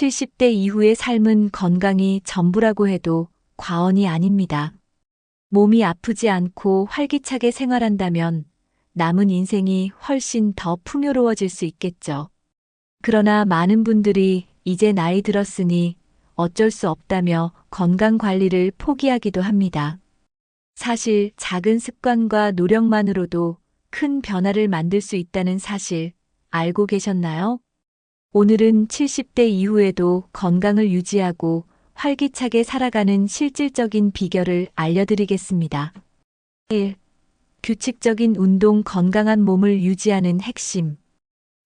70대 이후의 삶은 건강이 전부라고 해도 과언이 아닙니다. 몸이 아프지 않고 활기차게 생활한다면 남은 인생이 훨씬 더 풍요로워질 수 있겠죠. 그러나 많은 분들이 이제 나이 들었으니 어쩔 수 없다며 건강 관리를 포기하기도 합니다. 사실 작은 습관과 노력만으로도 큰 변화를 만들 수 있다는 사실 알고 계셨나요? 오늘은 70대 이후에도 건강을 유지하고 활기차게 살아가는 실질적인 비결을 알려드리겠습니다. 1. 규칙적인 운동, 건강한 몸을 유지하는 핵심.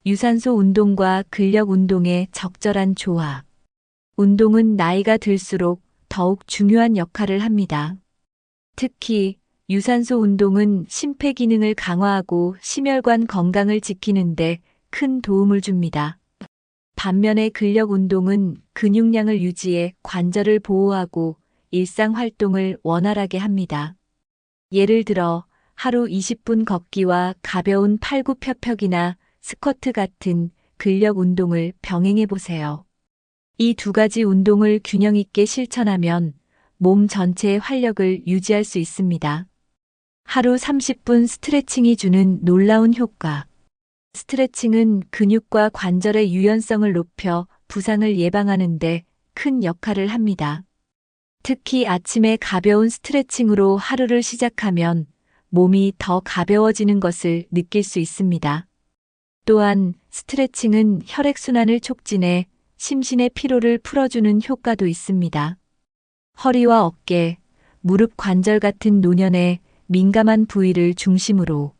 유산소 운동과 근력 운동의 적절한 조합. 운동은 나이가 들수록 더욱 중요한 역할을 합니다. 특히 유산소 운동은 심폐기능을 강화하고 심혈관 건강을 지키는데 큰 도움을 줍니다. 반면에 근력 운동은 근육량을 유지해 관절을 보호하고 일상 활동을 원활하게 합니다. 예를 들어 하루 20분 걷기와 가벼운 팔굽혀펴기나 스쿼트 같은 근력 운동을 병행해 보세요. 이 두 가지 운동을 균형 있게 실천하면 몸 전체의 활력을 유지할 수 있습니다. 하루 30분 스트레칭이 주는 놀라운 효과. 스트레칭은 근육과 관절의 유연성을 높여 부상을 예방하는 데 큰 역할을 합니다. 특히 아침에 가벼운 스트레칭으로 하루를 시작하면 몸이 더 가벼워지는 것을 느낄 수 있습니다. 또한 스트레칭은 혈액순환을 촉진해 심신의 피로를 풀어주는 효과도 있습니다. 허리와 어깨, 무릎 관절 같은 노년의 민감한 부위를 중심으로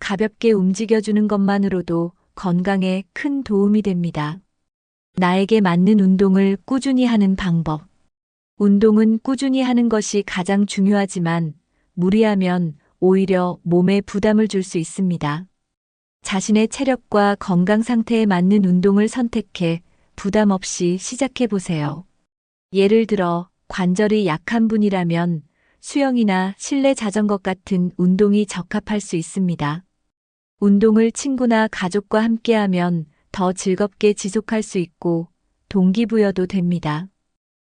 가볍게 움직여주는 것만으로도 건강에 큰 도움이 됩니다. 나에게 맞는 운동을 꾸준히 하는 방법. 운동은 꾸준히 하는 것이 가장 중요하지만 무리하면 오히려 몸에 부담을 줄 수 있습니다. 자신의 체력과 건강 상태에 맞는 운동을 선택해 부담 없이 시작해 보세요. 예를 들어 관절이 약한 분이라면 수영이나 실내 자전거 같은 운동이 적합할 수 있습니다. 운동을 친구나 가족과 함께하면 더 즐겁게 지속할 수 있고 동기부여도 됩니다.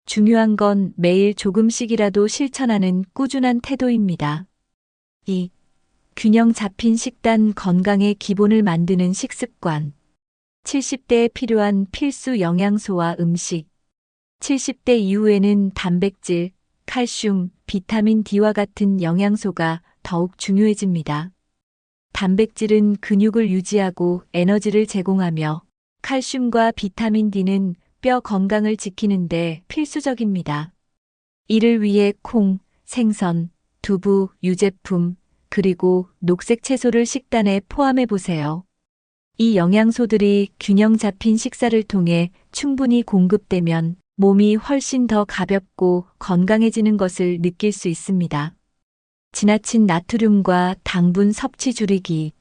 중요한 건 매일 조금씩이라도 실천하는 꾸준한 태도입니다. 2. 균형 잡힌 식단, 건강의 기본을 만드는 식습관. 70대에 필요한 필수 영양소와 음식. 70대 이후에는 단백질, 칼슘, 비타민 D와 같은 영양소가 더욱 중요해집니다. 단백질은 근육을 유지하고 에너지를 제공하며 칼슘과 비타민 D는 뼈 건강을 지키는데 필수적입니다. 이를 위해 콩, 생선, 두부, 유제품, 그리고 녹색 채소를 식단에 포함해 보세요. 이 영양소들이 균형 잡힌 식사를 통해 충분히 공급되면 몸이 훨씬 더 가볍고 건강해지는 것을 느낄 수 있습니다. 지나친 나트륨과 당분 섭취 줄이기.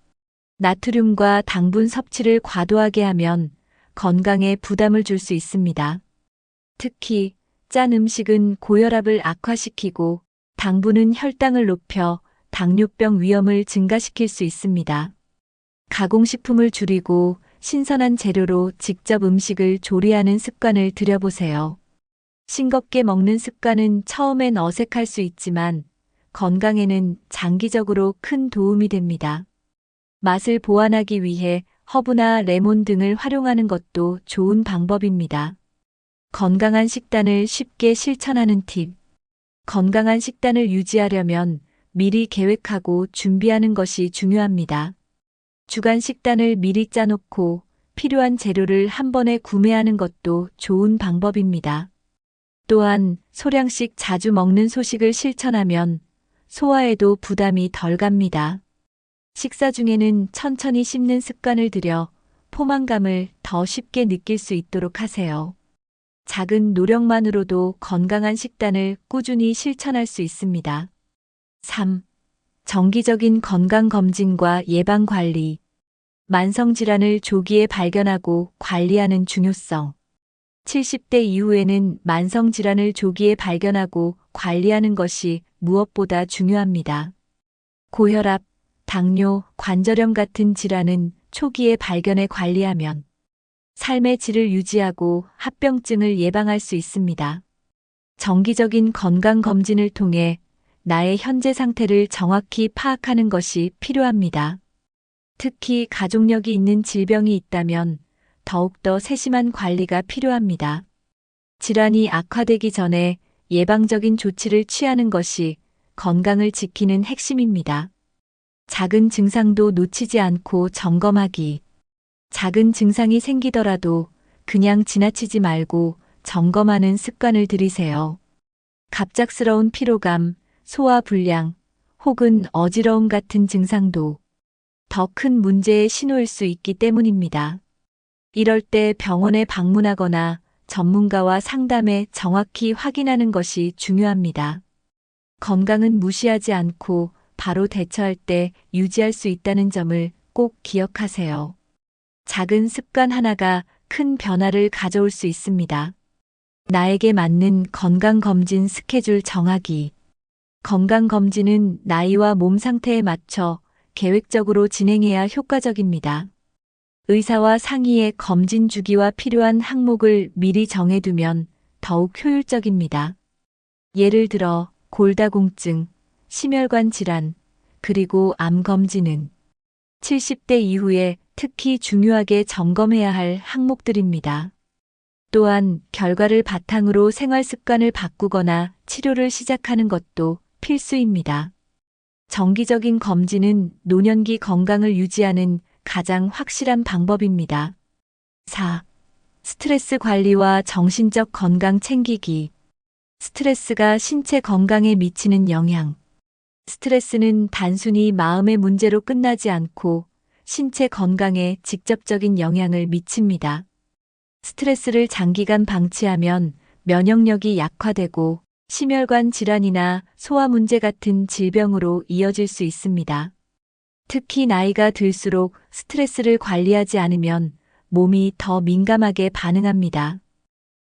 나트륨과 당분 섭취를 과도하게 하면 건강에 부담을 줄 수 있습니다. 특히 짠 음식은 고혈압을 악화시키고 당분은 혈당을 높여 당뇨병 위험을 증가시킬 수 있습니다. 가공식품을 줄이고 신선한 재료로 직접 음식을 조리하는 습관을 들여보세요. 싱겁게 먹는 습관은 처음엔 어색할 수 있지만 건강에는 장기적으로 큰 도움이 됩니다. 맛을 보완하기 위해 허브나 레몬 등을 활용하는 것도 좋은 방법입니다. 건강한 식단을 쉽게 실천하는 팁. 건강한 식단을 유지하려면 미리 계획하고 준비하는 것이 중요합니다. 주간 식단을 미리 짜놓고 필요한 재료를 한 번에 구매하는 것도 좋은 방법입니다. 또한 소량씩 자주 먹는 소식을 실천하면 소화에도 부담이 덜 갑니다. 식사 중에는 천천히 씹는 습관을 들여 포만감을 더 쉽게 느낄 수 있도록 하세요. 작은 노력만으로도 건강한 식단을 꾸준히 실천할 수 있습니다. 3. 정기적인 건강검진과 예방관리. 만성질환을 조기에 발견하고 관리하는 중요성. 70대 이후에는 만성질환을 조기에 발견하고 관리하는 것이 무엇보다 중요합니다. 고혈압, 당뇨, 관절염 같은 질환은 초기에 발견해 관리하면 삶의 질을 유지하고 합병증을 예방할 수 있습니다. 정기적인 건강검진을 통해 나의 현재 상태를 정확히 파악하는 것이 필요합니다. 특히 가족력이 있는 질병이 있다면 더욱더 세심한 관리가 필요합니다. 질환이 악화되기 전에 예방적인 조치를 취하는 것이 건강을 지키는 핵심입니다. 작은 증상도 놓치지 않고 점검하기. 작은 증상이 생기더라도 그냥 지나치지 말고 점검하는 습관을 들이세요. 갑작스러운 피로감, 소화불량, 혹은 어지러움 같은 증상도 더 큰 문제의 신호일 수 있기 때문입니다. 이럴 때 병원에 방문하거나 전문가와 상담해 정확히 확인하는 것이 중요합니다. 건강은 무시하지 않고 바로 대처할 때 유지할 수 있다는 점을 꼭 기억하세요. 작은 습관 하나가 큰 변화를 가져올 수 있습니다. 나에게 맞는 건강검진 스케줄 정하기. 건강검진은 나이와 몸 상태에 맞춰 계획적으로 진행해야 효과적입니다. 의사와 상의해 검진 주기와 필요한 항목을 미리 정해두면 더욱 효율적입니다. 예를 들어 골다공증, 심혈관 질환, 그리고 암 검진은 70대 이후에 특히 중요하게 점검해야 할 항목들입니다. 또한 결과를 바탕으로 생활 습관을 바꾸거나 치료를 시작하는 것도 필수입니다. 정기적인 검진은 노년기 건강을 유지하는 가장 확실한 방법입니다. 4. 스트레스 관리와 정신적 건강 챙기기. 스트레스가 신체 건강에 미치는 영향. 스트레스는 단순히 마음의 문제로 끝나지 않고 신체 건강에 직접적인 영향을 미칩니다. 스트레스를 장기간 방치하면 면역력이 약화되고 심혈관 질환이나 소화 문제 같은 질병으로 이어질 수 있습니다. 특히 나이가 들수록 스트레스를 관리하지 않으면 몸이 더 민감하게 반응합니다.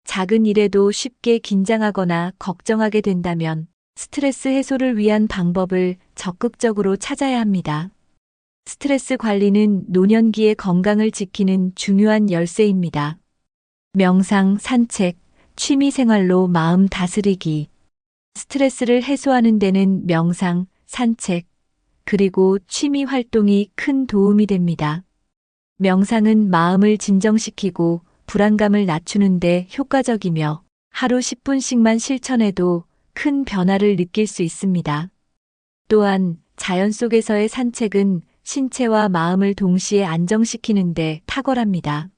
작은 일에도 쉽게 긴장하거나 걱정하게 된다면 스트레스 해소를 위한 방법을 적극적으로 찾아야 합니다. 스트레스 관리는 노년기의 건강을 지키는 중요한 열쇠입니다. 명상, 산책, 취미 생활로 마음 다스리기. 스트레스를 해소하는 데는 명상, 산책, 그리고 취미 활동이 큰 도움이 됩니다. 명상은 마음을 진정시키고 불안감을 낮추는데 효과적이며 하루 10분씩만 실천해도 큰 변화를 느낄 수 있습니다. 또한 자연 속에서의 산책은 신체와 마음을 동시에 안정시키는데 탁월합니다.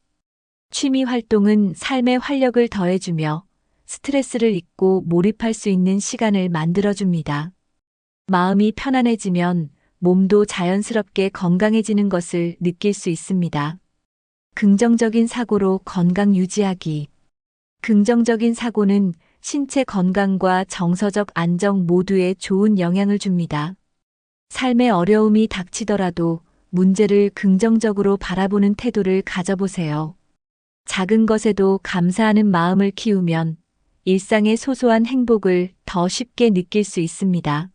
취미 활동은 삶의 활력을 더해주며 스트레스를 잊고 몰입할 수 있는 시간을 만들어줍니다. 마음이 편안해지면 몸도 자연스럽게 건강해지는 것을 느낄 수 있습니다. 긍정적인 사고로 건강 유지하기. 긍정적인 사고는 신체 건강과 정서적 안정 모두에 좋은 영향을 줍니다. 삶의 어려움이 닥치더라도 문제를 긍정적으로 바라보는 태도를 가져보세요. 작은 것에도 감사하는 마음을 키우면 일상의 소소한 행복을 더 쉽게 느낄 수 있습니다.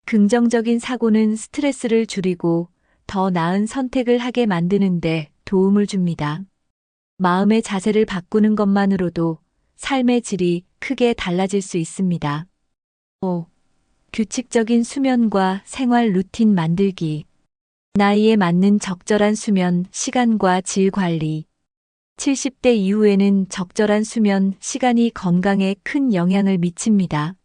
긍정적인 사고는 스트레스를 줄이고 더 나은 선택을 하게 만드는데 도움을 줍니다. 마음의 자세를 바꾸는 것만으로도 삶의 질이 크게 달라질 수 있습니다. 5. 규칙적인 수면과 생활 루틴 만들기. 나이에 맞는 적절한 수면 시간과 질 관리. 70대 이후에는 적절한 수면 시간이 건강에 큰 영향을 미칩니다.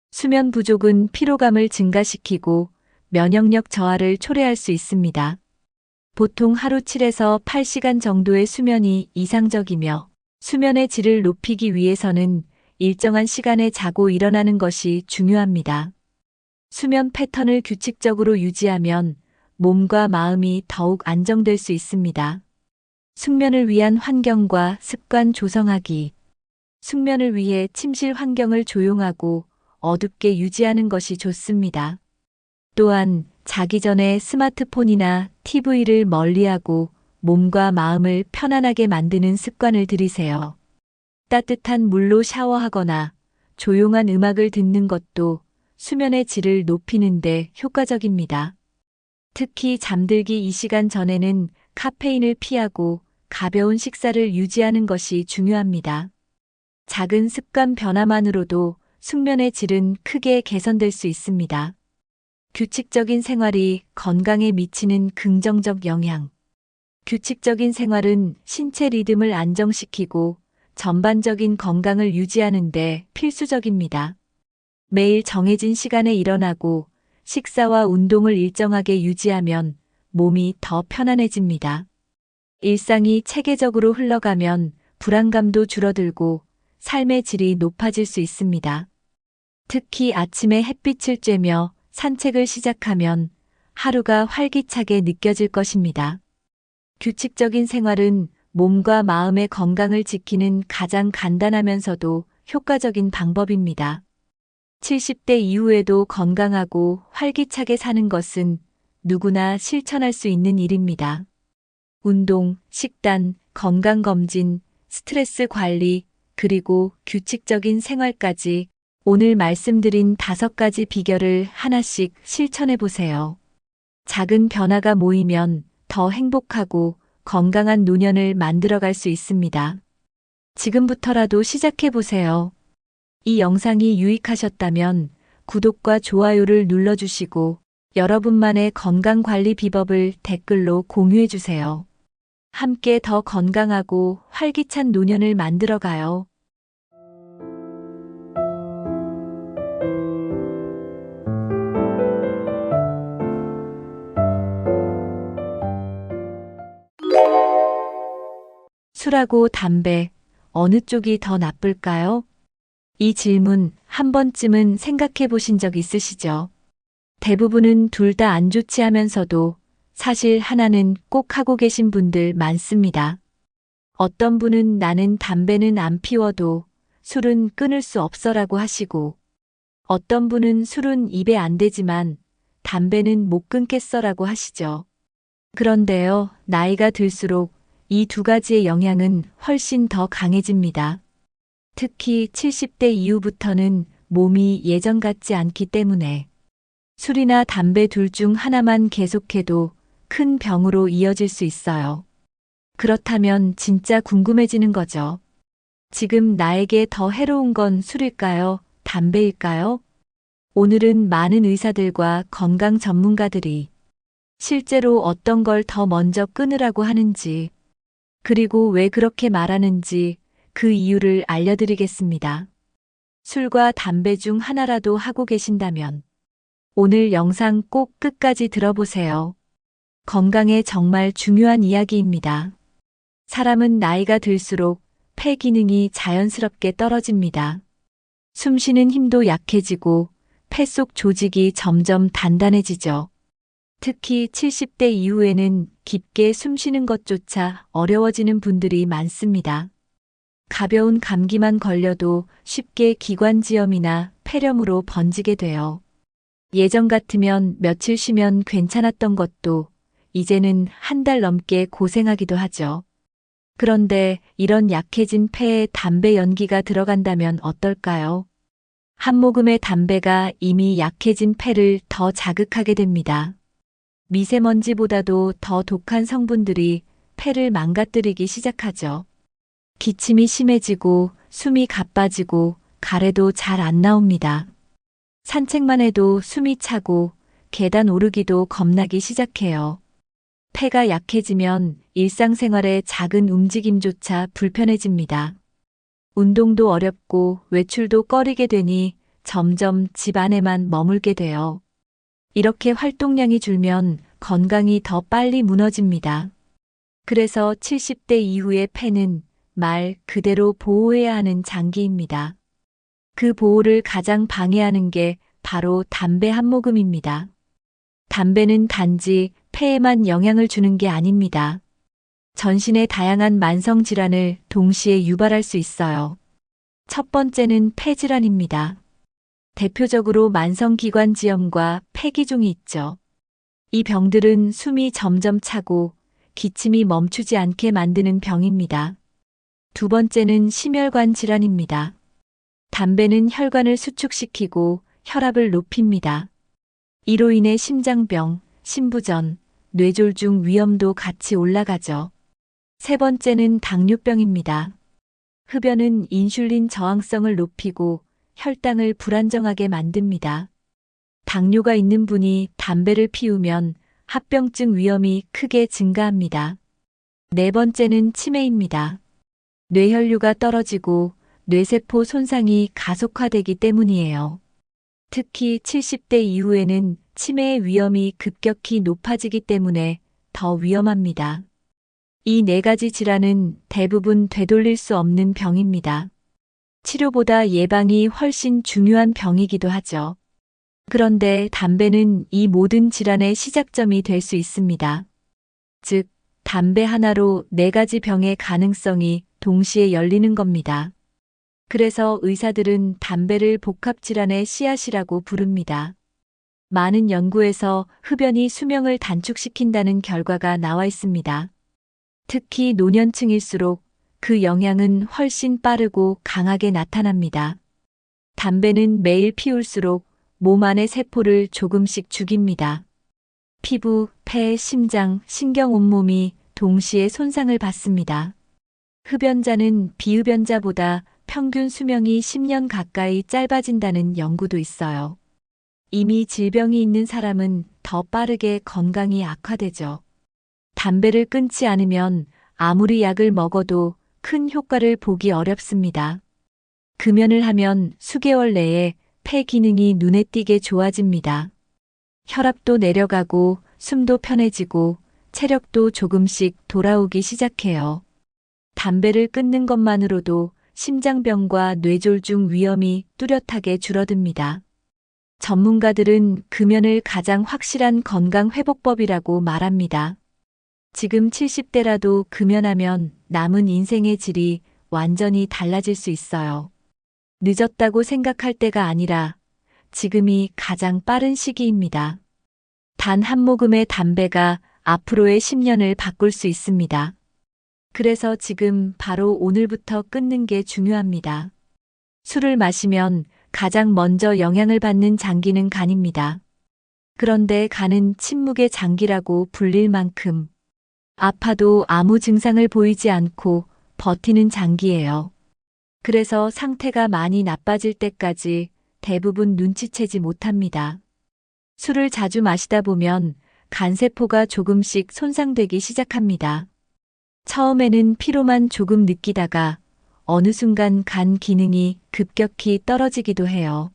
수면 부족은 피로감을 증가시키고 면역력 저하를 초래할 수 있습니다. 보통 하루 7에서 8시간 정도의 수면이 이상적이며 수면의 질을 높이기 위해서는 일정한 시간에 자고 일어나는 것이 중요합니다. 수면 패턴을 규칙적으로 유지하면 몸과 마음이 더욱 안정될 수 있습니다. 숙면을 위한 환경과 습관 조성하기. 숙면을 위해 침실 환경을 조용하고 어둡게 유지하는 것이 좋습니다. 또한 자기 전에 스마트폰이나 TV를 멀리하고 몸과 마음을 편안하게 만드는 습관을 들이세요. 따뜻한 물로 샤워하거나 조용한 음악을 듣는 것도 수면의 질을 높이는 데 효과적입니다. 특히 잠들기 2시간 전에는 카페인을 피하고 가벼운 식사를 유지하는 것이 중요합니다. 작은 습관 변화만으로도 숙면의 질은 크게 개선될 수 있습니다. 규칙적인 생활이 건강에 미치는 긍정적 영향. 규칙적인 생활은 신체 리듬을 안정시키고 전반적인 건강을 유지하는 데 필수적입니다. 매일 정해진 시간에 일어나고 식사와 운동을 일정하게 유지하면 몸이 더 편안해집니다. 일상이 체계적으로 흘러가면 불안감도 줄어들고 삶의 질이 높아질 수 있습니다. 특히 아침에 햇빛을 쬐며 산책을 시작하면 하루가 활기차게 느껴질 것입니다. 규칙적인 생활은 몸과 마음의 건강을 지키는 가장 간단하면서도 효과적인 방법입니다. 70대 이후에도 건강하고 활기차게 사는 것은 누구나 실천할 수 있는 일입니다. 운동, 식단, 건강검진, 스트레스 관리, 그리고 규칙적인 생활까지 오늘 말씀드린 5가지 비결을 하나씩 실천해 보세요. 작은 변화가 모이면 더 행복하고 건강한 노년을 만들어갈 수 있습니다. 지금부터라도 시작해 보세요. 이 영상이 유익하셨다면 구독과 좋아요를 눌러주시고 여러분만의 건강관리 비법을 댓글로 공유해 주세요. 함께 더 건강하고 활기찬 노년을 만들어가요. 술하고 담배, 어느 쪽이 더 나쁠까요? 이 질문 한 번쯤은 생각해 보신 적 있으시죠? 대부분은 둘 다 안 좋지 하면서도 사실 하나는 꼭 하고 계신 분들 많습니다. 어떤 분은 나는 담배는 안 피워도 술은 끊을 수 없어라고 하시고, 어떤 분은 술은 입에 안 대지만 담배는 못 끊겠어라고 하시죠. 그런데요, 나이가 들수록 이 2가지의 영향은 훨씬 더 강해집니다. 특히 70대 이후부터는 몸이 예전 같지 않기 때문에 술이나 담배 둘 중 하나만 계속해도 큰 병으로 이어질 수 있어요. 그렇다면 진짜 궁금해지는 거죠. 지금 나에게 더 해로운 건 술일까요? 담배일까요? 오늘은 많은 의사들과 건강 전문가들이 실제로 어떤 걸 더 먼저 끊으라고 하는지, 그리고 왜 그렇게 말하는지 그 이유를 알려드리겠습니다. 술과 담배 중 하나라도 하고 계신다면 오늘 영상 꼭 끝까지 들어보세요. 건강에 정말 중요한 이야기입니다. 사람은 나이가 들수록 폐 기능이 자연스럽게 떨어집니다. 숨 쉬는 힘도 약해지고 폐 속 조직이 점점 단단해지죠. 특히 70대 이후에는 깊게 숨 쉬는 것조차 어려워지는 분들이 많습니다. 가벼운 감기만 걸려도 쉽게 기관지염이나 폐렴으로 번지게 돼요. 예전 같으면 며칠 쉬면 괜찮았던 것도 이제는 한 달 넘게 고생하기도 하죠. 그런데 이런 약해진 폐에 담배 연기가 들어간다면 어떨까요? 한 모금의 담배가 이미 약해진 폐를 더 자극하게 됩니다. 미세먼지보다도 더 독한 성분들이 폐를 망가뜨리기 시작하죠. 기침이 심해지고 숨이 가빠지고 가래도 잘 안 나옵니다. 산책만 해도 숨이 차고 계단 오르기도 겁나기 시작해요. 폐가 약해지면 일상생활의 작은 움직임조차 불편해집니다. 운동도 어렵고 외출도 꺼리게 되니 점점 집 안에만 머물게 돼요. 이렇게 활동량이 줄면 건강이 더 빨리 무너집니다. 그래서 70대 이후의 폐는 말 그대로 보호해야 하는 장기입니다. 그 보호를 가장 방해하는 게 바로 담배 한 모금입니다. 담배는 단지 폐에만 영향을 주는 게 아닙니다. 전신의 다양한 만성 질환을 동시에 유발할 수 있어요. 첫 번째는 폐질환입니다. 대표적으로 만성기관지염과 폐기종이 있죠. 이 병들은 숨이 점점 차고 기침이 멈추지 않게 만드는 병입니다. 두 번째는 심혈관 질환입니다. 담배는 혈관을 수축시키고 혈압을 높입니다. 이로 인해 심장병, 심부전, 뇌졸중 위험도 같이 올라가죠. 세 번째는 당뇨병입니다. 흡연은 인슐린 저항성을 높이고 혈당을 불안정하게 만듭니다. 당뇨가 있는 분이 담배를 피우면 합병증 위험이 크게 증가합니다. 네 번째는 치매입니다. 뇌혈류가 떨어지고 뇌세포 손상이 가속화되기 때문이에요. 특히 70대 이후에는 치매의 위험이 급격히 높아지기 때문에 더 위험합니다. 이 네 가지 질환은 대부분 되돌릴 수 없는 병입니다. 치료보다 예방이 훨씬 중요한 병이기도 하죠. 그런데 담배는 이 모든 질환의 시작점이 될 수 있습니다. 즉, 담배 하나로 네 가지 병의 가능성이 동시에 열리는 겁니다. 그래서 의사들은 담배를 복합질환의 씨앗이라고 부릅니다. 많은 연구에서 흡연이 수명을 단축시킨다는 결과가 나와 있습니다. 특히 노년층일수록 그 영향은 훨씬 빠르고 강하게 나타납니다. 담배는 매일 피울수록 몸 안의 세포를 조금씩 죽입니다. 피부, 폐, 심장, 신경 온몸이 동시에 손상을 받습니다. 흡연자는 비흡연자보다 평균 수명이 10년 가까이 짧아진다는 연구도 있어요. 이미 질병이 있는 사람은 더 빠르게 건강이 악화되죠. 담배를 끊지 않으면 아무리 약을 먹어도 큰 효과를 보기 어렵습니다. 금연을 하면 수개월 내에 폐 기능이 눈에 띄게 좋아집니다. 혈압도 내려가고 숨도 편해지고 체력도 조금씩 돌아오기 시작해요. 담배를 끊는 것만으로도 심장병과 뇌졸중 위험이 뚜렷하게 줄어듭니다. 전문가들은 금연을 가장 확실한 건강 회복법이라고 말합니다. 지금 70대라도 금연하면 남은 인생의 질이 완전히 달라질 수 있어요. 늦었다고 생각할 때가 아니라 지금이 가장 빠른 시기입니다. 단 한 모금의 담배가 앞으로의 10년을 바꿀 수 있습니다. 그래서 지금 바로 오늘부터 끊는 게 중요합니다. 술을 마시면 가장 먼저 영향을 받는 장기는 간입니다. 그런데 간은 침묵의 장기라고 불릴 만큼 아파도 아무 증상을 보이지 않고 버티는 장기예요. 그래서 상태가 많이 나빠질 때까지 대부분 눈치채지 못합니다. 술을 자주 마시다 보면 간세포가 조금씩 손상되기 시작합니다. 처음에는 피로만 조금 느끼다가 어느 순간 간 기능이 급격히 떨어지기도 해요.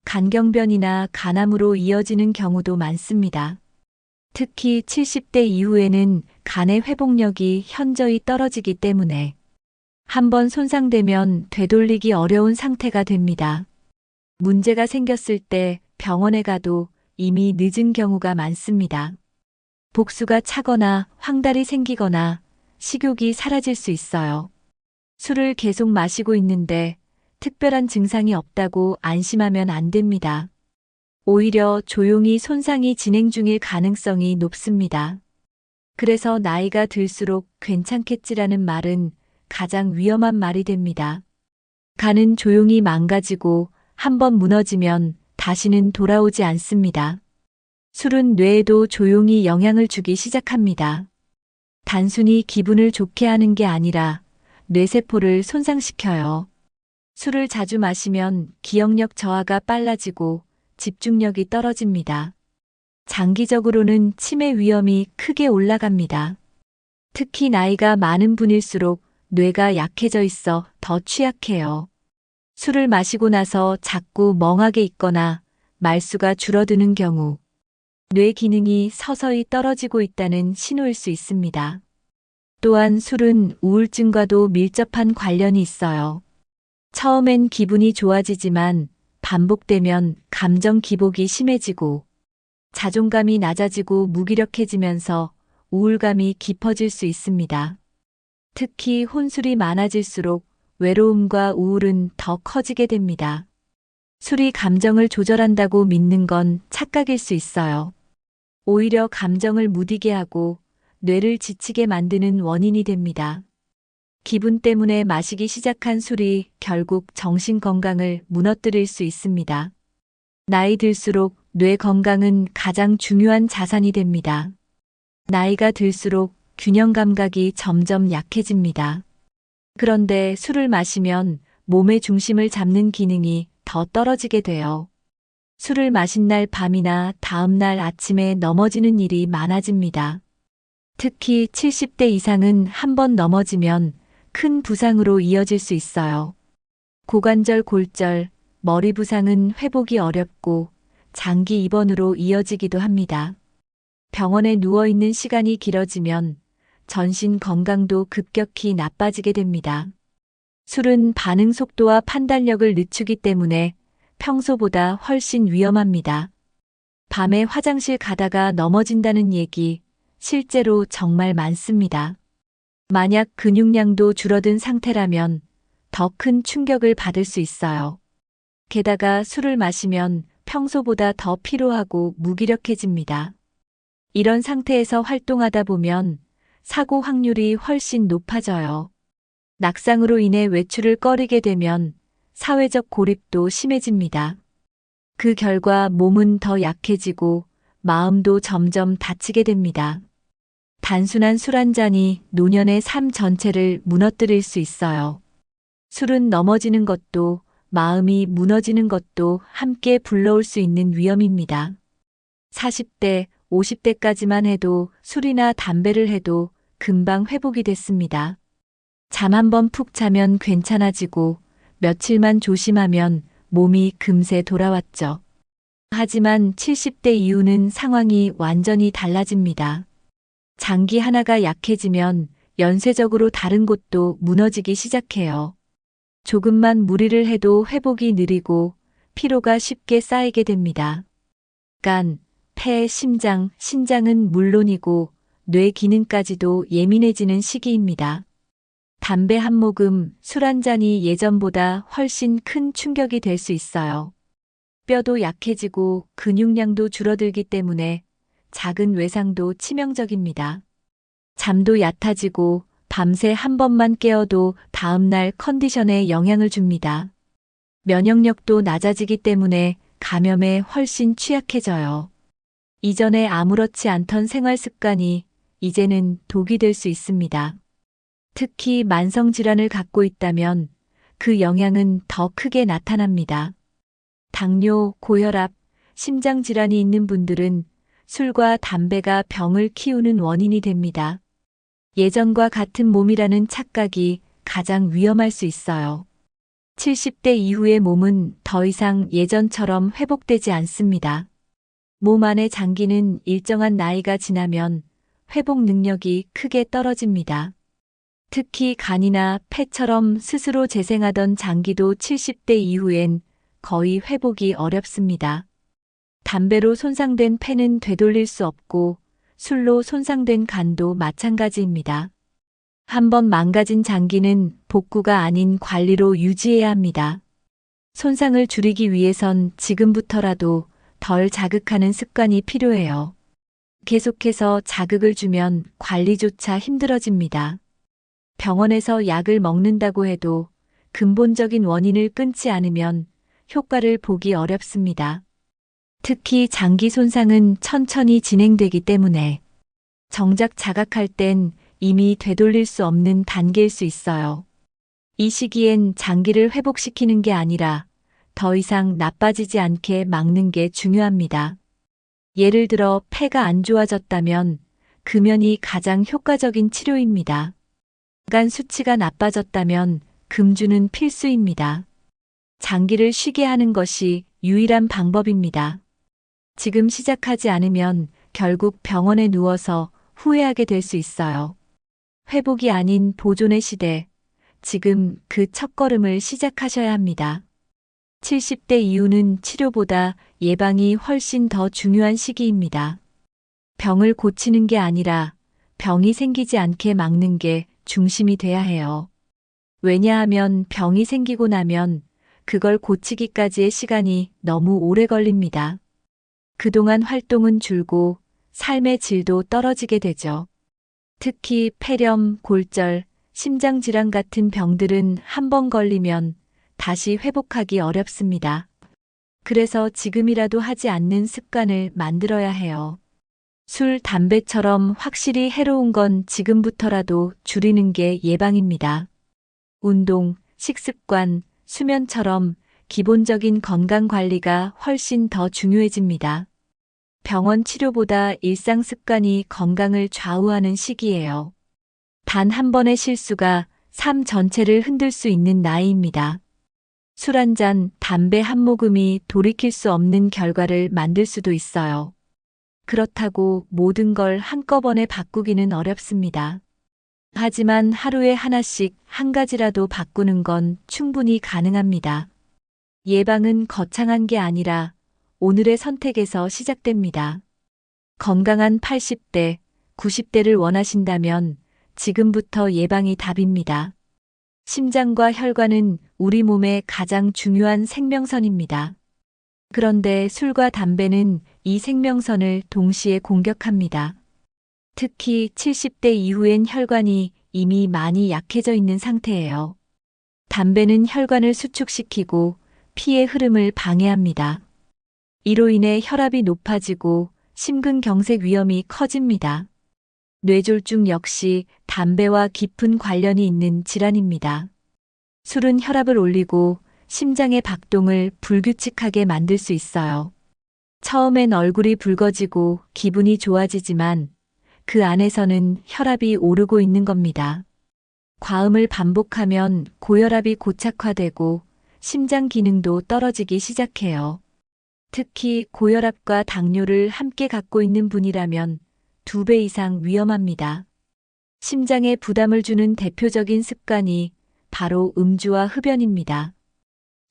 간경변이나 간암으로 이어지는 경우도 많습니다. 특히 70대 이후에는 간의 회복력이 현저히 떨어지기 때문에 한번 손상되면 되돌리기 어려운 상태가 됩니다. 문제가 생겼을 때 병원에 가도 이미 늦은 경우가 많습니다. 복수가 차거나 황달이 생기거나 식욕이 사라질 수 있어요. 술을 계속 마시고 있는데 특별한 증상이 없다고 안심하면 안 됩니다. 오히려 조용히 손상이 진행 중일 가능성이 높습니다. 그래서 나이가 들수록 괜찮겠지라는 말은 가장 위험한 말이 됩니다. 간은 조용히 망가지고 한번 무너지면 다시는 돌아오지 않습니다. 술은 뇌에도 조용히 영향을 주기 시작합니다. 단순히 기분을 좋게 하는 게 아니라 뇌세포를 손상시켜요. 술을 자주 마시면 기억력 저하가 빨라지고 집중력이 떨어집니다. 장기적으로는 치매 위험이 크게 올라갑니다. 특히 나이가 많은 분일수록 뇌가 약해져 있어 더 취약해요. 술을 마시고 나서 자꾸 멍하게 있거나 말수가 줄어드는 경우 뇌 기능이 서서히 떨어지고 있다는 신호일 수 있습니다. 또한 술은 우울증과도 밀접한 관련이 있어요. 처음엔 기분이 좋아지지만 반복되면 감정 기복이 심해지고 자존감이 낮아지고 무기력해지면서 우울감이 깊어질 수 있습니다. 특히 혼술이 많아질수록 외로움과 우울은 더 커지게 됩니다. 술이 감정을 조절한다고 믿는 건 착각일 수 있어요. 오히려 감정을 무디게 하고 뇌를 지치게 만드는 원인이 됩니다. 기분 때문에 마시기 시작한 술이 결국 정신 건강을 무너뜨릴 수 있습니다. 나이 들수록 뇌 건강은 가장 중요한 자산이 됩니다. 나이가 들수록 균형 감각이 점점 약해집니다. 그런데 술을 마시면 몸의 중심을 잡는 기능이 더 떨어지게 돼요. 술을 마신 날 밤이나 다음 날 아침에 넘어지는 일이 많아집니다. 특히 70대 이상은 한 번 넘어지면 큰 부상으로 이어질 수 있어요. 고관절 골절, 머리 부상은 회복이 어렵고 장기 입원으로 이어지기도 합니다. 병원에 누워 있는 시간이 길어지면 전신 건강도 급격히 나빠지게 됩니다. 술은 반응 속도와 판단력을 늦추기 때문에 평소보다 훨씬 위험합니다. 밤에 화장실 가다가 넘어진다는 얘기 실제로 정말 많습니다. 만약 근육량도 줄어든 상태라면 더 큰 충격을 받을 수 있어요. 게다가 술을 마시면 평소보다 더 피로하고 무기력해집니다. 이런 상태에서 활동하다 보면 사고 확률이 훨씬 높아져요. 낙상으로 인해 외출을 꺼리게 되면 사회적 고립도 심해집니다. 그 결과 몸은 더 약해지고 마음도 점점 다치게 됩니다. 단순한 술 한 잔이 노년의 삶 전체를 무너뜨릴 수 있어요. 술은 넘어지는 것도 마음이 무너지는 것도 함께 불러올 수 있는 위험입니다. 40대, 50대까지만 해도 술이나 담배를 해도 금방 회복이 됐습니다. 잠 한 번 푹 자면 괜찮아지고 며칠만 조심하면 몸이 금세 돌아왔죠. 하지만 70대 이후는 상황이 완전히 달라집니다. 장기 하나가 약해지면 연쇄적으로 다른 곳도 무너지기 시작해요. 조금만 무리를 해도 회복이 느리고 피로가 쉽게 쌓이게 됩니다. 간, 폐, 심장, 신장은 물론이고 뇌 기능까지도 예민해지는 시기입니다. 담배 한 모금, 술 한 잔이 예전보다 훨씬 큰 충격이 될 수 있어요. 뼈도 약해지고 근육량도 줄어들기 때문에 작은 외상도 치명적입니다. 잠도 얕아지고 밤새 한 번만 깨어도 다음날 컨디션에 영향을 줍니다. 면역력도 낮아지기 때문에 감염에 훨씬 취약해져요. 이전에 아무렇지 않던 생활 습관이 이제는 독이 될 수 있습니다. 특히 만성질환을 갖고 있다면 그 영향은 더 크게 나타납니다. 당뇨, 고혈압, 심장질환이 있는 분들은 술과 담배가 병을 키우는 원인이 됩니다. 예전과 같은 몸이라는 착각이 가장 위험할 수 있어요. 70대 이후의 몸은 더 이상 예전처럼 회복되지 않습니다. 몸 안의 장기는 일정한 나이가 지나면 회복 능력이 크게 떨어집니다. 특히 간이나 폐처럼 스스로 재생하던 장기도 70대 이후엔 거의 회복이 어렵습니다. 담배로 손상된 폐는 되돌릴 수 없고 술로 손상된 간도 마찬가지입니다. 한번 망가진 장기는 복구가 아닌 관리로 유지해야 합니다. 손상을 줄이기 위해선 지금부터라도 덜 자극하는 습관이 필요해요. 계속해서 자극을 주면 관리조차 힘들어집니다. 병원에서 약을 먹는다고 해도 근본적인 원인을 끊지 않으면 효과를 보기 어렵습니다. 특히 장기 손상은 천천히 진행되기 때문에 정작 자각할 땐 이미 되돌릴 수 없는 단계일 수 있어요. 이 시기엔 장기를 회복시키는 게 아니라 더 이상 나빠지지 않게 막는 게 중요합니다. 예를 들어 폐가 안 좋아졌다면 금연이 가장 효과적인 치료입니다. 간 수치가 나빠졌다면 금주는 필수입니다. 장기를 쉬게 하는 것이 유일한 방법입니다. 지금 시작하지 않으면 결국 병원에 누워서 후회하게 될 수 있어요. 회복이 아닌 보존의 시대, 지금 그 첫걸음을 시작하셔야 합니다. 70대 이후는 치료보다 예방이 훨씬 더 중요한 시기입니다. 병을 고치는 게 아니라 병이 생기지 않게 막는 게 중심이 돼야 해요. 왜냐하면 병이 생기고 나면 그걸 고치기까지의 시간이 너무 오래 걸립니다. 그동안 활동은 줄고 삶의 질도 떨어지게 되죠. 특히 폐렴, 골절, 심장질환 같은 병들은 한 번 걸리면 다시 회복하기 어렵습니다. 그래서 지금이라도 하지 않는 습관을 만들어야 해요. 술, 담배처럼 확실히 해로운 건 지금부터라도 줄이는 게 예방입니다. 운동, 식습관, 수면처럼 기본적인 건강 관리가 훨씬 더 중요해집니다. 병원 치료보다 일상 습관이 건강을 좌우하는 시기예요. 단 한 번의 실수가 삶 전체를 흔들 수 있는 나이입니다. 술 한 잔, 담배 한 모금이 돌이킬 수 없는 결과를 만들 수도 있어요. 그렇다고 모든 걸 한꺼번에 바꾸기는 어렵습니다. 하지만 하루에 하나씩 한 가지라도 바꾸는 건 충분히 가능합니다. 예방은 거창한 게 아니라 오늘의 선택에서 시작됩니다. 건강한 80대, 90대를 원하신다면 지금부터 예방이 답입니다. 심장과 혈관은 우리 몸의 가장 중요한 생명선입니다. 그런데 술과 담배는 이 생명선을 동시에 공격합니다. 특히 70대 이후엔 혈관이 이미 많이 약해져 있는 상태예요. 담배는 혈관을 수축시키고 피의 흐름을 방해합니다. 이로 인해 혈압이 높아지고 심근경색 위험이 커집니다. 뇌졸중 역시 담배와 깊은 관련이 있는 질환입니다. 술은 혈압을 올리고 심장의 박동을 불규칙하게 만들 수 있어요. 처음엔 얼굴이 붉어지고 기분이 좋아지지만 그 안에서는 혈압이 오르고 있는 겁니다. 과음을 반복하면 고혈압이 고착화되고 심장 기능도 떨어지기 시작해요. 특히 고혈압과 당뇨를 함께 갖고 있는 분이라면 2배 이상 위험합니다. 심장에 부담을 주는 대표적인 습관이 바로 음주와 흡연입니다.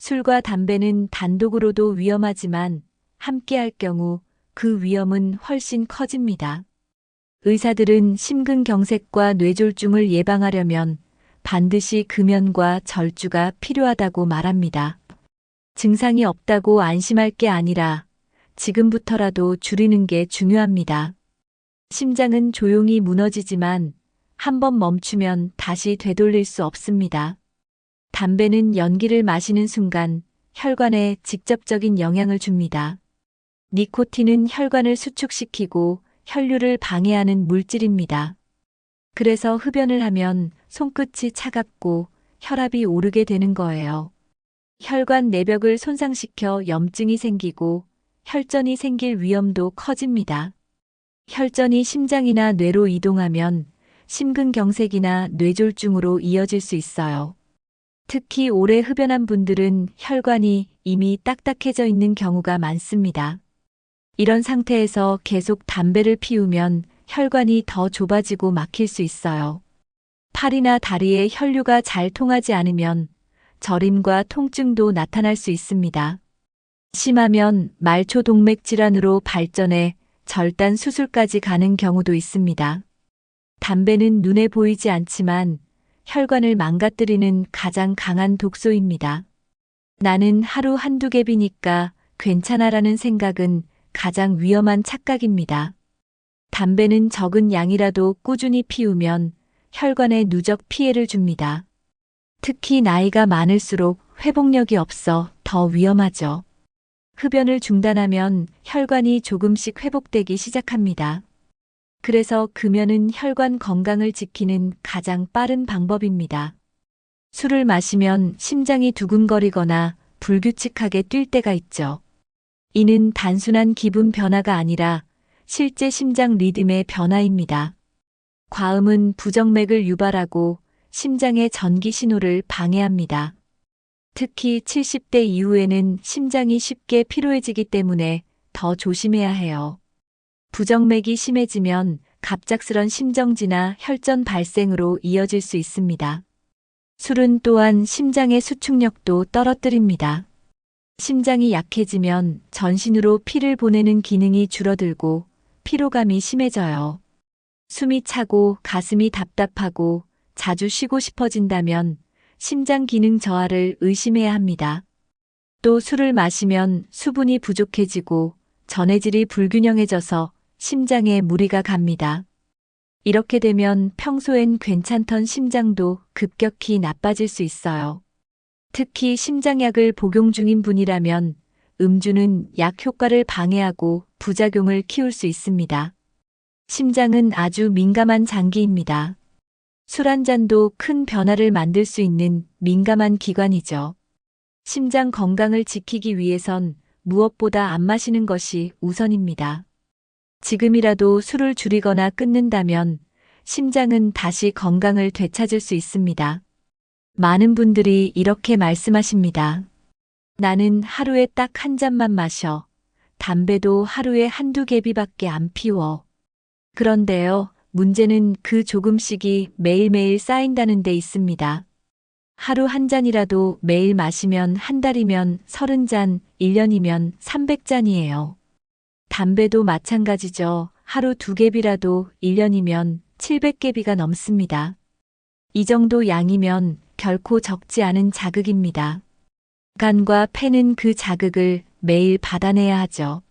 술과 담배는 단독으로도 위험하지만 함께할 경우 그 위험은 훨씬 커집니다. 의사들은 심근경색과 뇌졸중을 예방하려면 반드시 금연과 절주가 필요하다고 말합니다. 증상이 없다고 안심할 게 아니라 지금부터라도 줄이는 게 중요합니다. 심장은 조용히 무너지지만 한번 멈추면 다시 되돌릴 수 없습니다. 담배는 연기를 마시는 순간 혈관에 직접적인 영향을 줍니다. 니코틴은 혈관을 수축시키고 혈류를 방해하는 물질입니다. 그래서 흡연을 하면 손끝이 차갑고 혈압이 오르게 되는 거예요. 혈관 내벽을 손상시켜 염증이 생기고 혈전이 생길 위험도 커집니다. 혈전이 심장이나 뇌로 이동하면 심근경색이나 뇌졸중으로 이어질 수 있어요. 특히 오래 흡연한 분들은 혈관이 이미 딱딱해져 있는 경우가 많습니다. 이런 상태에서 계속 담배를 피우면 혈관이 더 좁아지고 막힐 수 있어요. 팔이나 다리에 혈류가 잘 통하지 않으면 저림과 통증도 나타날 수 있습니다. 심하면 말초동맥 질환으로 발전해 절단 수술까지 가는 경우도 있습니다. 담배는 눈에 보이지 않지만 혈관을 망가뜨리는 가장 강한 독소입니다. 나는 하루 한두 개 비니까 괜찮아라는 생각은 가장 위험한 착각입니다. 담배는 적은 양이라도 꾸준히 피우면 혈관에 누적 피해를 줍니다. 특히 나이가 많을수록 회복력이 없어 더 위험하죠. 흡연을 중단하면 혈관이 조금씩 회복되기 시작합니다. 그래서 금연은 혈관 건강을 지키는 가장 빠른 방법입니다. 술을 마시면 심장이 두근거리거나 불규칙하게 뛸 때가 있죠. 이는 단순한 기분 변화가 아니라 실제 심장 리듬의 변화입니다. 과음은 부정맥을 유발하고 심장의 전기 신호를 방해합니다. 특히 70대 이후에는 심장이 쉽게 피로해지기 때문에 더 조심해야 해요. 부정맥이 심해지면 갑작스런 심정지나 혈전 발생으로 이어질 수 있습니다. 술은 또한 심장의 수축력도 떨어뜨립니다. 심장이 약해지면 전신으로 피를 보내는 기능이 줄어들고 피로감이 심해져요. 숨이 차고 가슴이 답답하고 자주 쉬고 싶어진다면 심장 기능 저하를 의심해야 합니다. 또 술을 마시면 수분이 부족해지고 전해질이 불균형해져서 심장에 무리가 갑니다. 이렇게 되면 평소엔 괜찮던 심장도 급격히 나빠질 수 있어요. 특히 심장약을 복용 중인 분이라면 음주는 약 효과를 방해하고 부작용을 키울 수 있습니다. 심장은 아주 민감한 장기입니다. 술 한 잔도 큰 변화를 만들 수 있는 민감한 기관이죠. 심장 건강을 지키기 위해선 무엇보다 안 마시는 것이 우선입니다. 지금이라도 술을 줄이거나 끊는다면 심장은 다시 건강을 되찾을 수 있습니다. 많은 분들이 이렇게 말씀하십니다. 나는 하루에 딱 한 잔만 마셔. 담배도 하루에 한두 개비밖에 안 피워. 그런데요, 문제는 그 조금씩이 매일매일 쌓인다는 데 있습니다. 하루 한 잔이라도 매일 마시면 한 달이면 30잔, 1년이면 300잔이에요. 담배도 마찬가지죠. 하루 2개비라도 1년이면 700개비가 넘습니다. 이 정도 양이면 결코 적지 않은 자극입니다. 간과 폐는 그 자극을 매일 받아내야 하죠.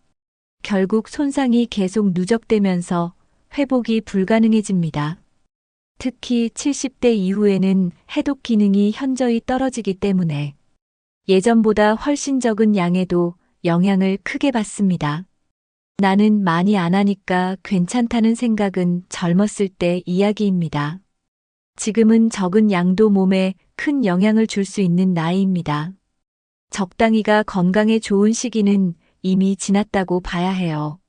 결국 손상이 계속 누적되면서 회복이 불가능해집니다. 특히 70대 이후에는 해독 기능이 현저히 떨어지기 때문에 예전보다 훨씬 적은 양에도 영향을 크게 받습니다. 나는 많이 안 하니까 괜찮다는 생각은 젊었을 때 이야기입니다. 지금은 적은 양도 몸에 큰 영향을 줄 수 있는 나이입니다. 적당히가 건강에 좋은 시기는 이미 지났다고 봐야 해요.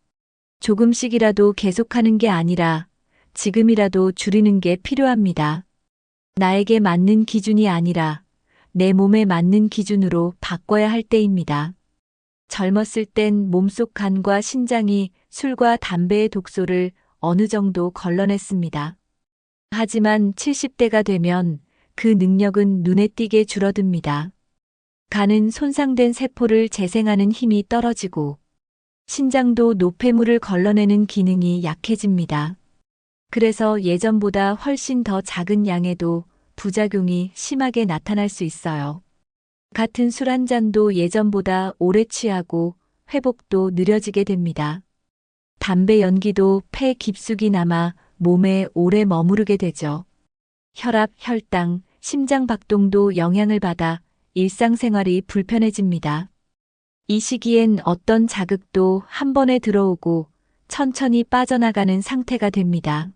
조금씩이라도 계속하는 게 아니라 지금이라도 줄이는 게 필요합니다. 나에게 맞는 기준이 아니라 내 몸에 맞는 기준으로 바꿔야 할 때입니다. 젊었을 땐 몸속 간과 신장이 술과 담배의 독소를 어느 정도 걸러냈습니다. 하지만 70대가 되면 그 능력은 눈에 띄게 줄어듭니다. 간은 손상된 세포를 재생하는 힘이 떨어지고 신장도 노폐물을 걸러내는 기능이 약해집니다. 그래서 예전보다 훨씬 더 작은 양에도 부작용이 심하게 나타날 수 있어요. 같은 술 한 잔도 예전보다 오래 취하고 회복도 느려지게 됩니다. 담배 연기도 폐 깊숙이 남아 몸에 오래 머무르게 되죠. 혈압, 혈당, 심장 박동도 영향을 받아 일상생활이 불편해집니다. 이 시기엔 어떤 자극도 한 번에 들어오고 천천히 빠져나가는 상태가 됩니다.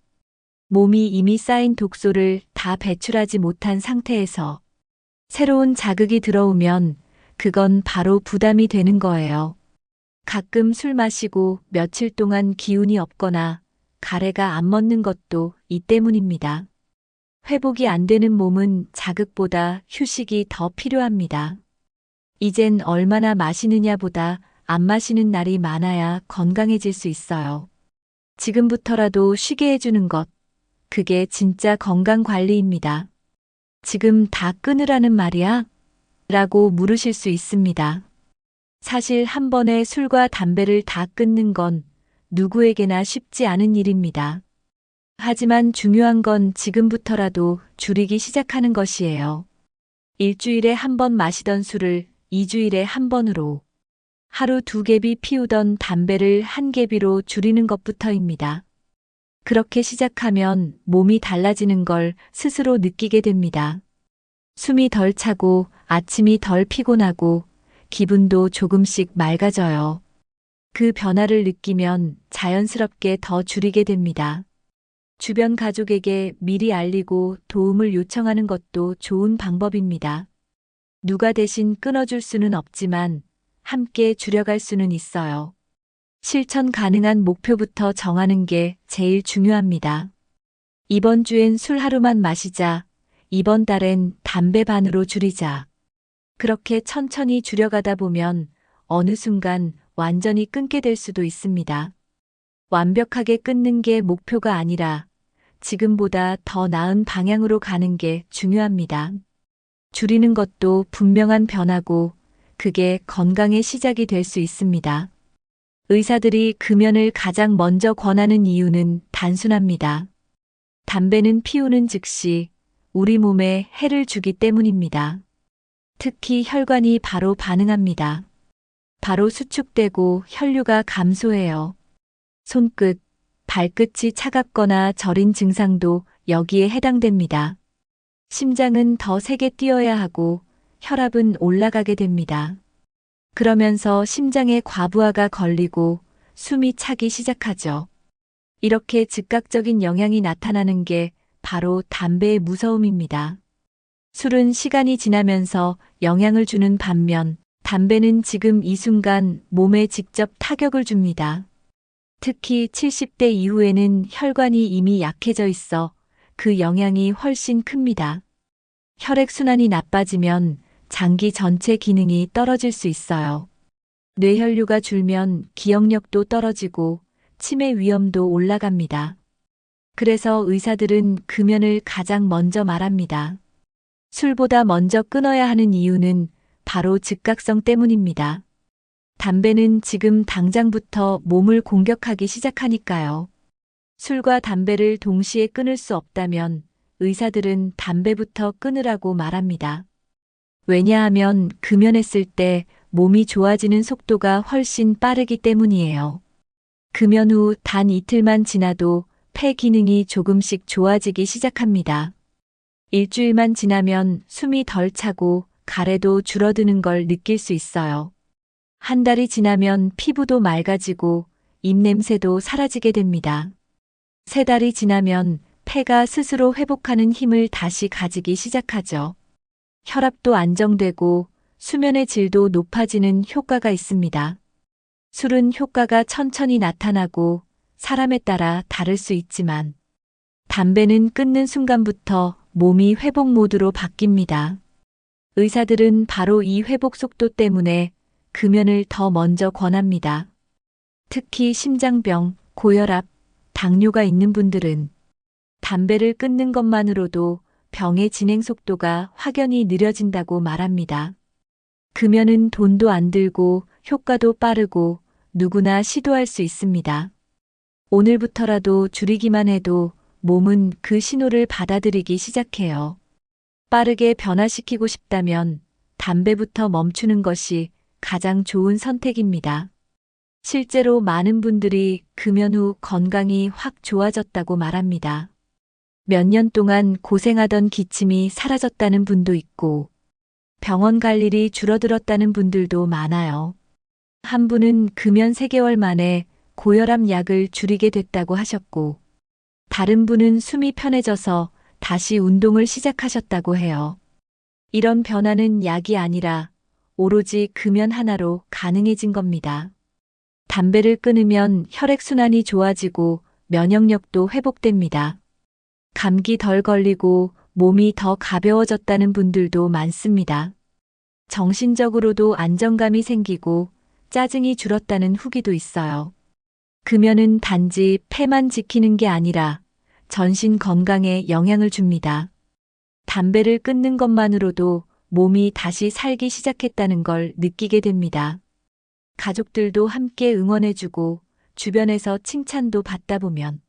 몸이 이미 쌓인 독소를 다 배출하지 못한 상태에서 새로운 자극이 들어오면 그건 바로 부담이 되는 거예요. 가끔 술 마시고 며칠 동안 기운이 없거나 가래가 안 멎는 것도 이 때문입니다. 회복이 안 되는 몸은 자극보다 휴식이 더 필요합니다. 이젠 얼마나 마시느냐보다 안 마시는 날이 많아야 건강해질 수 있어요. 지금부터라도 쉬게 해주는 것, 그게 진짜 건강관리입니다. 지금 다 끊으라는 말이야? 라고 물으실 수 있습니다. 사실 한 번에 술과 담배를 다 끊는 건 누구에게나 쉽지 않은 일입니다. 하지만 중요한 건 지금부터라도 줄이기 시작하는 것이에요. 일주일에 한 번 마시던 술을 2주일에 한 번으로, 하루 2개비 피우던 담배를 1개비로 줄이는 것부터입니다. 그렇게 시작하면 몸이 달라지는 걸 스스로 느끼게 됩니다. 숨이 덜 차고 아침이 덜 피곤하고 기분도 조금씩 맑아져요. 그 변화를 느끼면 자연스럽게 더 줄이게 됩니다. 주변 가족에게 미리 알리고 도움을 요청하는 것도 좋은 방법입니다. 누가 대신 끊어줄 수는 없지만 함께 줄여갈 수는 있어요. 실천 가능한 목표부터 정하는 게 제일 중요합니다. 이번 주엔 술 하루만 마시자. 이번 달엔 담배 반으로 줄이자. 그렇게 천천히 줄여가다 보면 어느 순간 완전히 끊게 될 수도 있습니다. 완벽하게 끊는 게 목표가 아니라 지금보다 더 나은 방향으로 가는 게 중요합니다. 줄이는 것도 분명한 변화고 그게 건강의 시작이 될 수 있습니다. 의사들이 금연을 가장 먼저 권하는 이유는 단순합니다. 담배는 피우는 즉시 우리 몸에 해를 주기 때문입니다. 특히 혈관이 바로 반응합니다. 바로 수축되고 혈류가 감소해요. 손끝, 발끝이 차갑거나 저린 증상도 여기에 해당됩니다. 심장은 더 세게 뛰어야 하고 혈압은 올라가게 됩니다. 그러면서 심장에 과부하가 걸리고 숨이 차기 시작하죠. 이렇게 즉각적인 영향이 나타나는 게 바로 담배의 무서움입니다. 술은 시간이 지나면서 영향을 주는 반면 담배는 지금 이 순간 몸에 직접 타격을 줍니다. 특히 70대 이후에는 혈관이 이미 약해져 있어 그 영향이 훨씬 큽니다. 혈액순환이 나빠지면 장기 전체 기능이 떨어질 수 있어요. 뇌혈류가 줄면 기억력도 떨어지고 치매 위험도 올라갑니다. 그래서 의사들은 금연을 가장 먼저 말합니다. 술보다 먼저 끊어야 하는 이유는 바로 즉각성 때문입니다. 담배는 지금 당장부터 몸을 공격하기 시작하니까요. 술과 담배를 동시에 끊을 수 없다면 의사들은 담배부터 끊으라고 말합니다. 왜냐하면 금연했을 때 몸이 좋아지는 속도가 훨씬 빠르기 때문이에요. 금연 후 단 이틀만 지나도 폐 기능이 조금씩 좋아지기 시작합니다. 일주일만 지나면 숨이 덜 차고 가래도 줄어드는 걸 느낄 수 있어요. 한 달이 지나면 피부도 맑아지고 입냄새도 사라지게 됩니다. 세 달이 지나면 폐가 스스로 회복하는 힘을 다시 가지기 시작하죠. 혈압도 안정되고 수면의 질도 높아지는 효과가 있습니다. 술은 효과가 천천히 나타나고 사람에 따라 다를 수 있지만 담배는 끊는 순간부터 몸이 회복 모드로 바뀝니다. 의사들은 바로 이 회복 속도 때문에 금연을 더 먼저 권합니다. 특히 심장병, 고혈압, 당뇨가 있는 분들은 담배를 끊는 것만으로도 병의 진행 속도가 확연히 느려진다고 말합니다. 금연은 돈도 안 들고 효과도 빠르고 누구나 시도할 수 있습니다. 오늘부터라도 줄이기만 해도 몸은 그 신호를 받아들이기 시작해요. 빠르게 변화시키고 싶다면 담배부터 멈추는 것이 가장 좋은 선택입니다. 실제로 많은 분들이 금연 후 건강이 확 좋아졌다고 말합니다. 몇 년 동안 고생하던 기침이 사라졌다는 분도 있고 병원 갈 일이 줄어들었다는 분들도 많아요. 한 분은 금연 3개월 만에 고혈압 약을 줄이게 됐다고 하셨고 다른 분은 숨이 편해져서 다시 운동을 시작하셨다고 해요. 이런 변화는 약이 아니라 오로지 금연 하나로 가능해진 겁니다. 담배를 끊으면 혈액순환이 좋아지고 면역력도 회복됩니다. 감기 덜 걸리고 몸이 더 가벼워졌다는 분들도 많습니다. 정신적으로도 안정감이 생기고 짜증이 줄었다는 후기도 있어요. 금연은 단지 폐만 지키는 게 아니라 전신 건강에 영향을 줍니다. 담배를 끊는 것만으로도 몸이 다시 살기 시작했다는 걸 느끼게 됩니다. 가족들도 함께 응원해주고 주변에서 칭찬도 받다 보면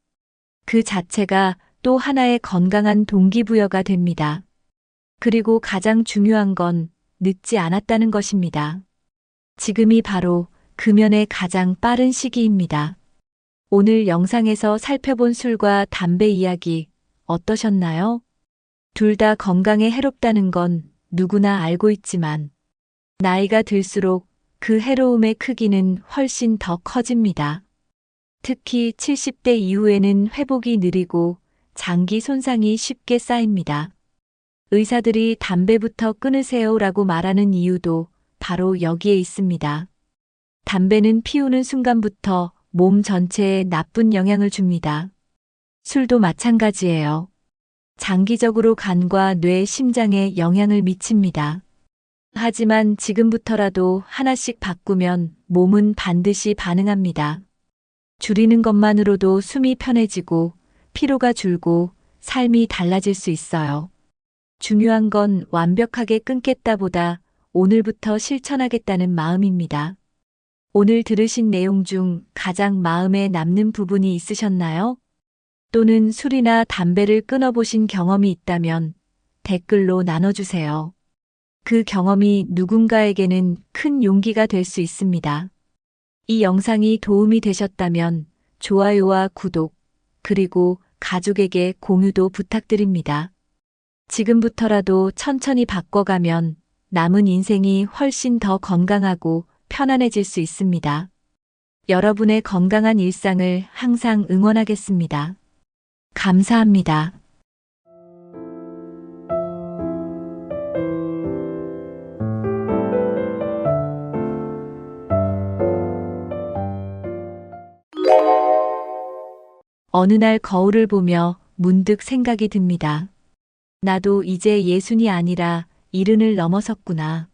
그 자체가 또 하나의 건강한 동기부여가 됩니다. 그리고 가장 중요한 건 늦지 않았다는 것입니다. 지금이 바로 금연의 가장 빠른 시기입니다. 오늘 영상에서 살펴본 술과 담배 이야기 어떠셨나요? 둘 다 건강에 해롭다는 건 누구나 알고 있지만 나이가 들수록 그 해로움의 크기는 훨씬 더 커집니다. 특히 70대 이후에는 회복이 느리고 장기 손상이 쉽게 쌓입니다. 의사들이 담배부터 끊으세요라고 말하는 이유도 바로 여기에 있습니다. 담배는 피우는 순간부터 몸 전체에 나쁜 영향을 줍니다. 술도 마찬가지예요. 장기적으로 간과 뇌, 심장에 영향을 미칩니다. 하지만 지금부터라도 하나씩 바꾸면 몸은 반드시 반응합니다. 줄이는 것만으로도 숨이 편해지고 피로가 줄고 삶이 달라질 수 있어요. 중요한 건 완벽하게 끊겠다보다 오늘부터 실천하겠다는 마음입니다. 오늘 들으신 내용 중 가장 마음에 남는 부분이 있으셨나요? 또는 술이나 담배를 끊어보신 경험이 있다면 댓글로 나눠주세요. 그 경험이 누군가에게는 큰 용기가 될 수 있습니다. 이 영상이 도움이 되셨다면 좋아요와 구독, 그리고 가족에게 공유도 부탁드립니다. 지금부터라도 천천히 바꿔가면 남은 인생이 훨씬 더 건강하고 편안해질 수 있습니다. 여러분의 건강한 일상을 항상 응원하겠습니다. 감사합니다. 어느 날 거울을 보며 문득 생각이 듭니다. 나도 이제 예순이 아니라 70을 넘어섰구나.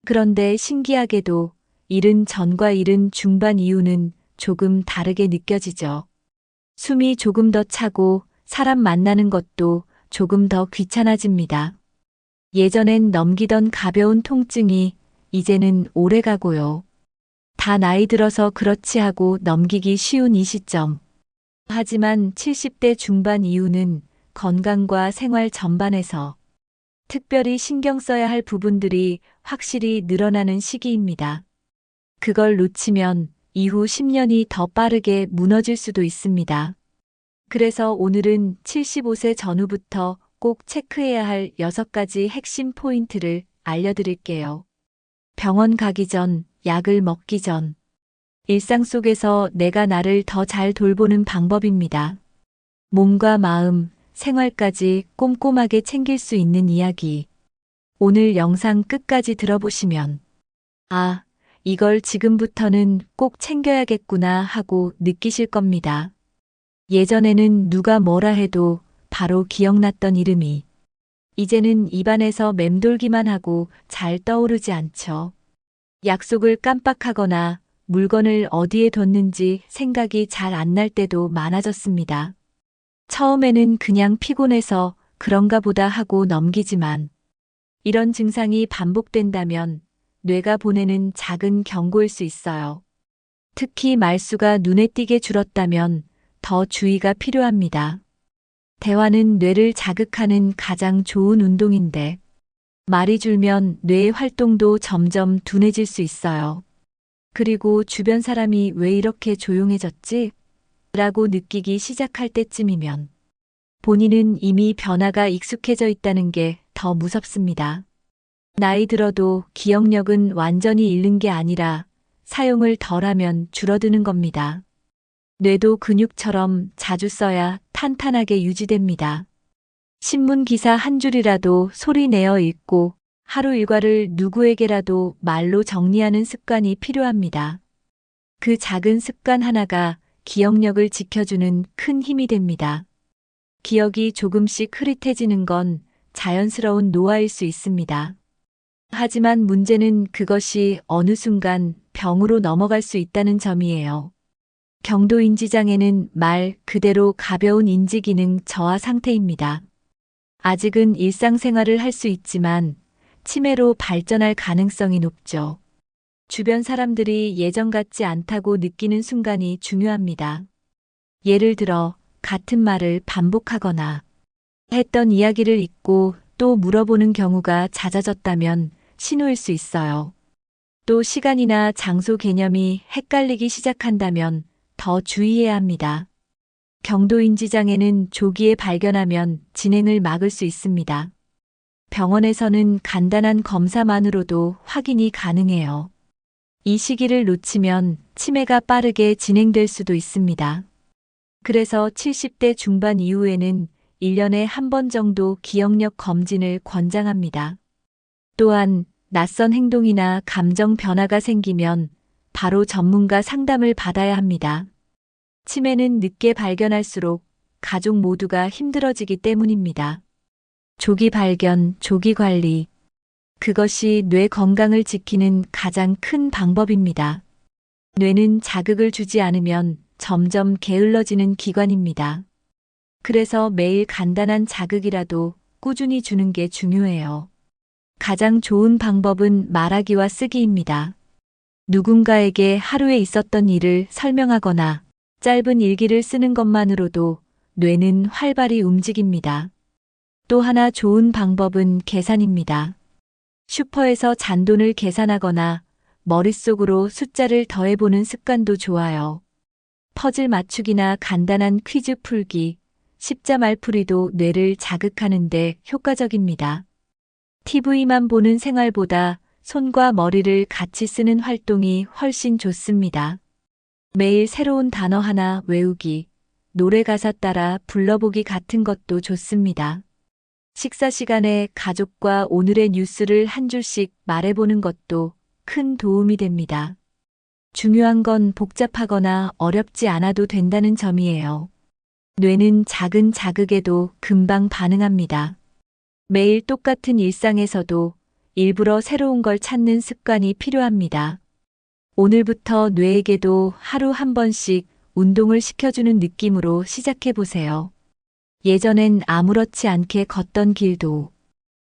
그런데 신기하게도 70 전과 70 중반 이후는 조금 다르게 느껴지죠. 숨이 조금 더 차고 사람 만나는 것도 조금 더 귀찮아집니다. 예전엔 넘기던 가벼운 통증이 이제는 오래 가고요. 다 나이 들어서 그렇지 하고 넘기기 쉬운 이 시점. 하지만 70대 중반 이후는 건강과 생활 전반에서 특별히 신경 써야 할 부분들이 확실히 늘어나는 시기입니다. 그걸 놓치면 이후 10년이 더 빠르게 무너질 수도 있습니다. 그래서 오늘은 75세 전후부터 꼭 체크해야 할 6가지 핵심 포인트를 알려드릴게요. 병원 가기 전, 약을 먹기 전. 일상 속에서 내가 나를 더 잘 돌보는 방법입니다. 몸과 마음, 생활까지 꼼꼼하게 챙길 수 있는 이야기. 오늘 영상 끝까지 들어보시면, 아, 이걸 지금부터는 꼭 챙겨야겠구나 하고 느끼실 겁니다. 예전에는 누가 뭐라 해도 바로 기억났던 이름이 이제는 입안에서 맴돌기만 하고 잘 떠오르지 않죠. 약속을 깜빡하거나 물건을 어디에 뒀는지 생각이 잘 안 날 때도 많아졌습니다. 처음에는 그냥 피곤해서 그런가 보다 하고 넘기지만 이런 증상이 반복된다면 뇌가 보내는 작은 경고일 수 있어요. 특히 말수가 눈에 띄게 줄었다면 더 주의가 필요합니다. 대화는 뇌를 자극하는 가장 좋은 운동인데 말이 줄면 뇌의 활동도 점점 둔해질 수 있어요. 그리고 주변 사람이 왜 이렇게 조용해졌지? 라고 느끼기 시작할 때쯤이면 본인은 이미 변화가 익숙해져 있다는 게 더 무섭습니다. 나이 들어도 기억력은 완전히 잃는 게 아니라 사용을 덜하면 줄어드는 겁니다. 뇌도 근육처럼 자주 써야 탄탄하게 유지됩니다. 신문 기사 한 줄이라도 소리 내어 읽고 하루 일과를 누구에게라도 말로 정리하는 습관이 필요합니다. 그 작은 습관 하나가 기억력을 지켜주는 큰 힘이 됩니다. 기억이 조금씩 흐릿해지는 건 자연스러운 노화일 수 있습니다. 하지만 문제는 그것이 어느 순간 병으로 넘어갈 수 있다는 점이에요. 경도인지장애는 말 그대로 가벼운 인지기능 저하 상태입니다. 아직은 일상생활을 할 수 있지만 치매로 발전할 가능성이 높죠. 주변 사람들이 예전 같지 않다고 느끼는 순간이 중요합니다. 예를 들어 같은 말을 반복하거나 했던 이야기를 잊고 또 물어보는 경우가 잦아졌다면 신호일 수 있어요. 또 시간이나 장소 개념이 헷갈리기 시작한다면 더 주의해야 합니다. 경도인지장애는 조기에 발견하면 진행을 막을 수 있습니다. 병원에서는 간단한 검사만으로도 확인이 가능해요. 이 시기를 놓치면 치매가 빠르게 진행될 수도 있습니다. 그래서 70대 중반 이후에는 1년에 한 번 정도 기억력 검진을 권장합니다. 또한 낯선 행동이나 감정 변화가 생기면 바로 전문가 상담을 받아야 합니다. 치매는 늦게 발견할수록 가족 모두가 힘들어지기 때문입니다. 조기 발견, 조기 관리. 그것이 뇌 건강을 지키는 가장 큰 방법입니다. 뇌는 자극을 주지 않으면 점점 게을러지는 기관입니다. 그래서 매일 간단한 자극이라도 꾸준히 주는 게 중요해요. 가장 좋은 방법은 말하기와 쓰기입니다. 누군가에게 하루에 있었던 일을 설명하거나 짧은 일기를 쓰는 것만으로도 뇌는 활발히 움직입니다. 또 하나 좋은 방법은 계산입니다. 슈퍼에서 잔돈을 계산하거나 머릿속으로 숫자를 더해보는 습관도 좋아요. 퍼즐 맞추기나 간단한 퀴즈 풀기, 십자 말풀이도 뇌를 자극하는데 효과적입니다. TV만 보는 생활보다 손과 머리를 같이 쓰는 활동이 훨씬 좋습니다. 매일 새로운 단어 하나 외우기, 노래 가사 따라 불러보기 같은 것도 좋습니다. 식사 시간에 가족과 오늘의 뉴스를 한 줄씩 말해보는 것도 큰 도움이 됩니다. 중요한 건 복잡하거나 어렵지 않아도 된다는 점이에요. 뇌는 작은 자극에도 금방 반응합니다. 매일 똑같은 일상에서도 일부러 새로운 걸 찾는 습관이 필요합니다. 오늘부터 뇌에게도 하루 한 번씩 운동을 시켜주는 느낌으로 시작해 보세요. 예전엔 아무렇지 않게 걷던 길도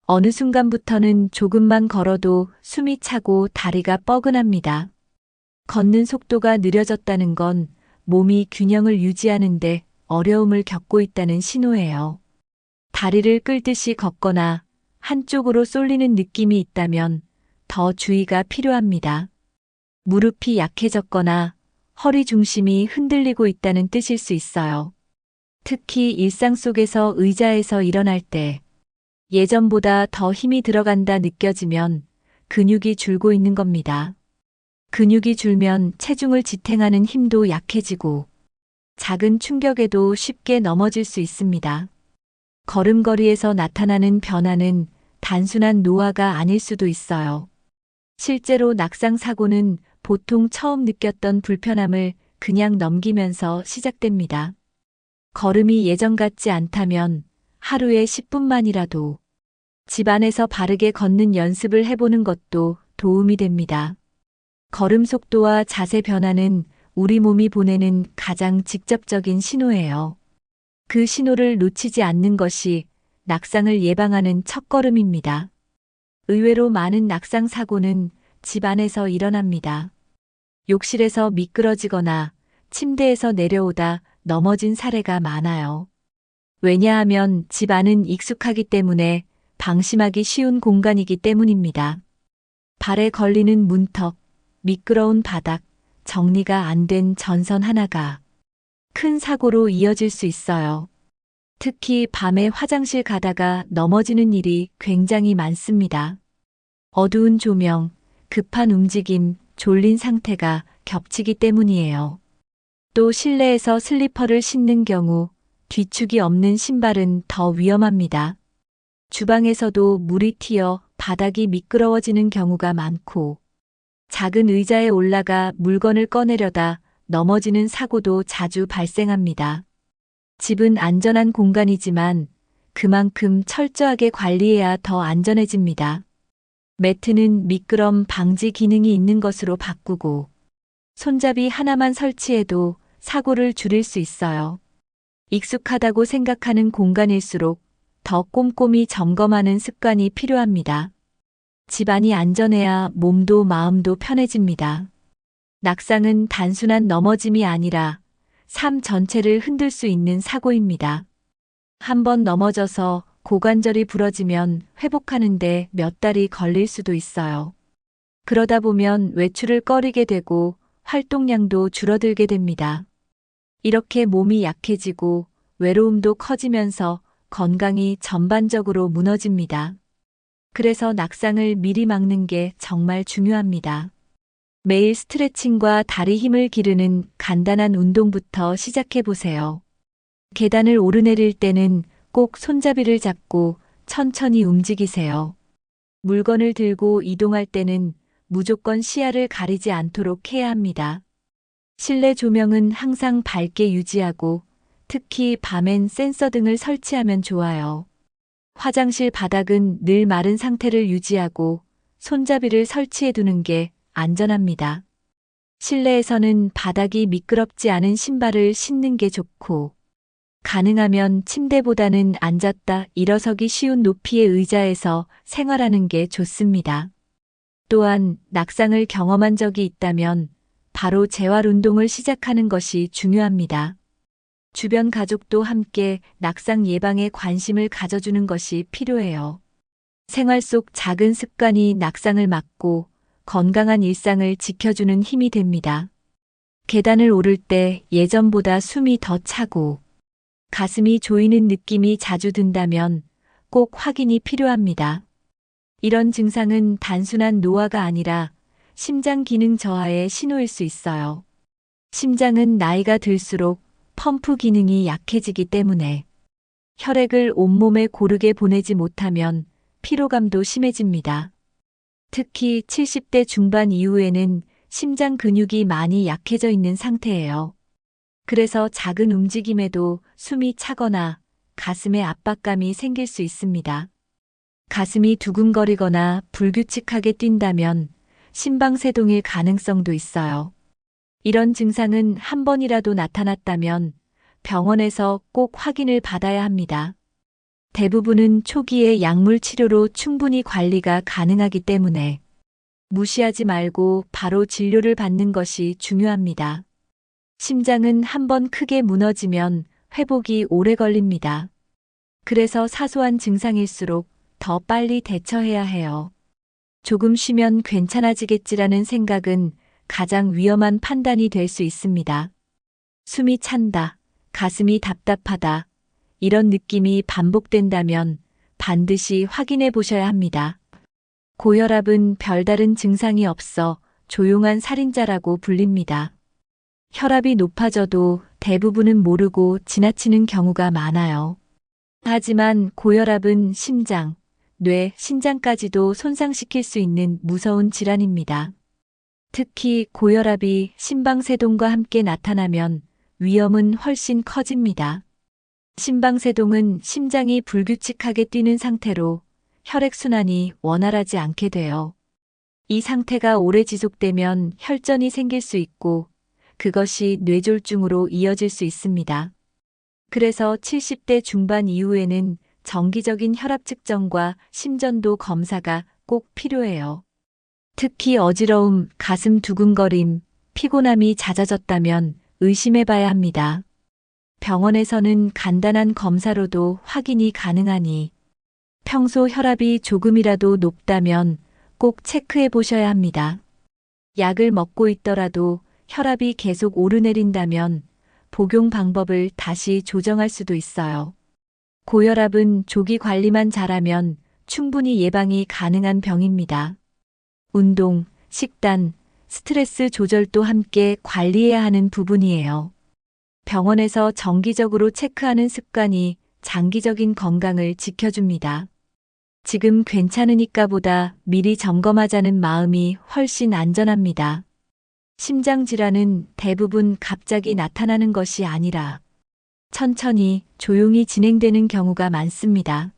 어느 순간부터는 조금만 걸어도 숨이 차고 다리가 뻐근합니다. 걷는 속도가 느려졌다는 건 몸이 균형을 유지하는데 어려움을 겪고 있다는 신호예요. 다리를 끌듯이 걷거나 한쪽으로 쏠리는 느낌이 있다면 더 주의가 필요합니다. 무릎이 약해졌거나 허리 중심이 흔들리고 있다는 뜻일 수 있어요. 특히 일상 속에서 의자에서 일어날 때 예전보다 더 힘이 들어간다 느껴지면 근육이 줄고 있는 겁니다. 근육이 줄면 체중을 지탱하는 힘도 약해지고 작은 충격에도 쉽게 넘어질 수 있습니다. 걸음걸이에서 나타나는 변화는 단순한 노화가 아닐 수도 있어요. 실제로 낙상 사고는 보통 처음 느꼈던 불편함을 그냥 넘기면서 시작됩니다. 걸음이 예전 같지 않다면 하루에 10분만이라도 집 안에서 바르게 걷는 연습을 해보는 것도 도움이 됩니다. 걸음 속도와 자세 변화는 우리 몸이 보내는 가장 직접적인 신호예요. 그 신호를 놓치지 않는 것이 낙상을 예방하는 첫걸음입니다. 의외로 많은 낙상 사고는 집 안에서 일어납니다. 욕실에서 미끄러지거나 침대에서 내려오다 넘어진 사례가 많아요. 왜냐하면 집 안은 익숙하기 때문에 방심하기 쉬운 공간이기 때문입니다. 발에 걸리는 문턱, 미끄러운 바닥, 정리가 안 된 전선 하나가 큰 사고로 이어질 수 있어요. 특히 밤에 화장실 가다가 넘어지는 일이 굉장히 많습니다. 어두운 조명, 급한 움직임, 졸린 상태가 겹치기 때문이에요. 또 실내에서 슬리퍼를 신는 경우 뒤축이 없는 신발은 더 위험합니다. 주방에서도 물이 튀어 바닥이 미끄러워지는 경우가 많고 작은 의자에 올라가 물건을 꺼내려다 넘어지는 사고도 자주 발생합니다. 집은 안전한 공간이지만 그만큼 철저하게 관리해야 더 안전해집니다. 매트는 미끄럼 방지 기능이 있는 것으로 바꾸고 손잡이 하나만 설치해도 사고를 줄일 수 있어요. 익숙하다고 생각하는 공간일수록 더 꼼꼼히 점검하는 습관이 필요합니다. 집안이 안전해야 몸도 마음도 편해집니다. 낙상은 단순한 넘어짐이 아니라 삶 전체를 흔들 수 있는 사고입니다. 한 번 넘어져서 고관절이 부러지면 회복하는데 몇 달이 걸릴 수도 있어요. 그러다 보면 외출을 꺼리게 되고 활동량도 줄어들게 됩니다. 이렇게 몸이 약해지고 외로움도 커지면서 건강이 전반적으로 무너집니다. 그래서 낙상을 미리 막는 게 정말 중요합니다. 매일 스트레칭과 다리 힘을 기르는 간단한 운동부터 시작해 보세요. 계단을 오르내릴 때는 꼭 손잡이를 잡고 천천히 움직이세요. 물건을 들고 이동할 때는 무조건 시야를 가리지 않도록 해야 합니다. 실내 조명은 항상 밝게 유지하고 특히 밤엔 센서 등을 설치하면 좋아요. 화장실 바닥은 늘 마른 상태를 유지하고 손잡이를 설치해 두는 게 안전합니다. 실내에서는 바닥이 미끄럽지 않은 신발을 신는 게 좋고 가능하면 침대보다는 앉았다 일어서기 쉬운 높이의 의자에서 생활하는 게 좋습니다. 또한 낙상을 경험한 적이 있다면 바로 재활 운동을 시작하는 것이 중요합니다. 주변 가족도 함께 낙상 예방에 관심을 가져주는 것이 필요해요. 생활 속 작은 습관이 낙상을 막고 건강한 일상을 지켜주는 힘이 됩니다. 계단을 오를 때 예전보다 숨이 더 차고 가슴이 조이는 느낌이 자주 든다면 꼭 확인이 필요합니다. 이런 증상은 단순한 노화가 아니라 심장 기능 저하의 신호일 수 있어요. 심장은 나이가 들수록 펌프 기능이 약해지기 때문에 혈액을 온몸에 고르게 보내지 못하면 피로감도 심해집니다. 특히 70대 중반 이후에는 심장 근육이 많이 약해져 있는 상태예요. 그래서 작은 움직임에도 숨이 차거나 가슴에 압박감이 생길 수 있습니다. 가슴이 두근거리거나 불규칙하게 뛴다면 심방세동일 가능성도 있어요. 이런 증상은 한 번이라도 나타났다면 병원에서 꼭 확인을 받아야 합니다. 대부분은 초기에 약물 치료로 충분히 관리가 가능하기 때문에 무시하지 말고 바로 진료를 받는 것이 중요합니다. 심장은 한 번 크게 무너지면 회복이 오래 걸립니다. 그래서 사소한 증상일수록 더 빨리 대처해야 해요. 조금 쉬면 괜찮아지겠지라는 생각은 가장 위험한 판단이 될 수 있습니다. 숨이 찬다, 가슴이 답답하다, 이런 느낌이 반복된다면 반드시 확인해 보셔야 합니다. 고혈압은 별다른 증상이 없어 조용한 살인자라고 불립니다. 혈압이 높아져도 대부분은 모르고 지나치는 경우가 많아요. 하지만 고혈압은 심장, 뇌, 신장까지도 손상시킬 수 있는 무서운 질환입니다. 특히 고혈압이 심방세동과 함께 나타나면 위험은 훨씬 커집니다. 심방세동은 심장이 불규칙하게 뛰는 상태로 혈액순환이 원활하지 않게 돼요. 이 상태가 오래 지속되면 혈전이 생길 수 있고 그것이 뇌졸중으로 이어질 수 있습니다. 그래서 70대 중반 이후에는 정기적인 혈압 측정과 심전도 검사가 꼭 필요해요. 특히 어지러움, 가슴 두근거림, 피곤함이 잦아졌다면 의심해 봐야 합니다. 병원에서는 간단한 검사로도 확인이 가능하니 평소 혈압이 조금이라도 높다면 꼭 체크해 보셔야 합니다. 약을 먹고 있더라도 혈압이 계속 오르내린다면 복용 방법을 다시 조정할 수도 있어요. 고혈압은 조기 관리만 잘하면 충분히 예방이 가능한 병입니다. 운동, 식단, 스트레스 조절도 함께 관리해야 하는 부분이에요. 병원에서 정기적으로 체크하는 습관이 장기적인 건강을 지켜줍니다. 지금 괜찮으니까 보다 미리 점검하자는 마음이 훨씬 안전합니다. 심장 질환은 대부분 갑자기 나타나는 것이 아니라 천천히 조용히 진행되는 경우가 많습니다.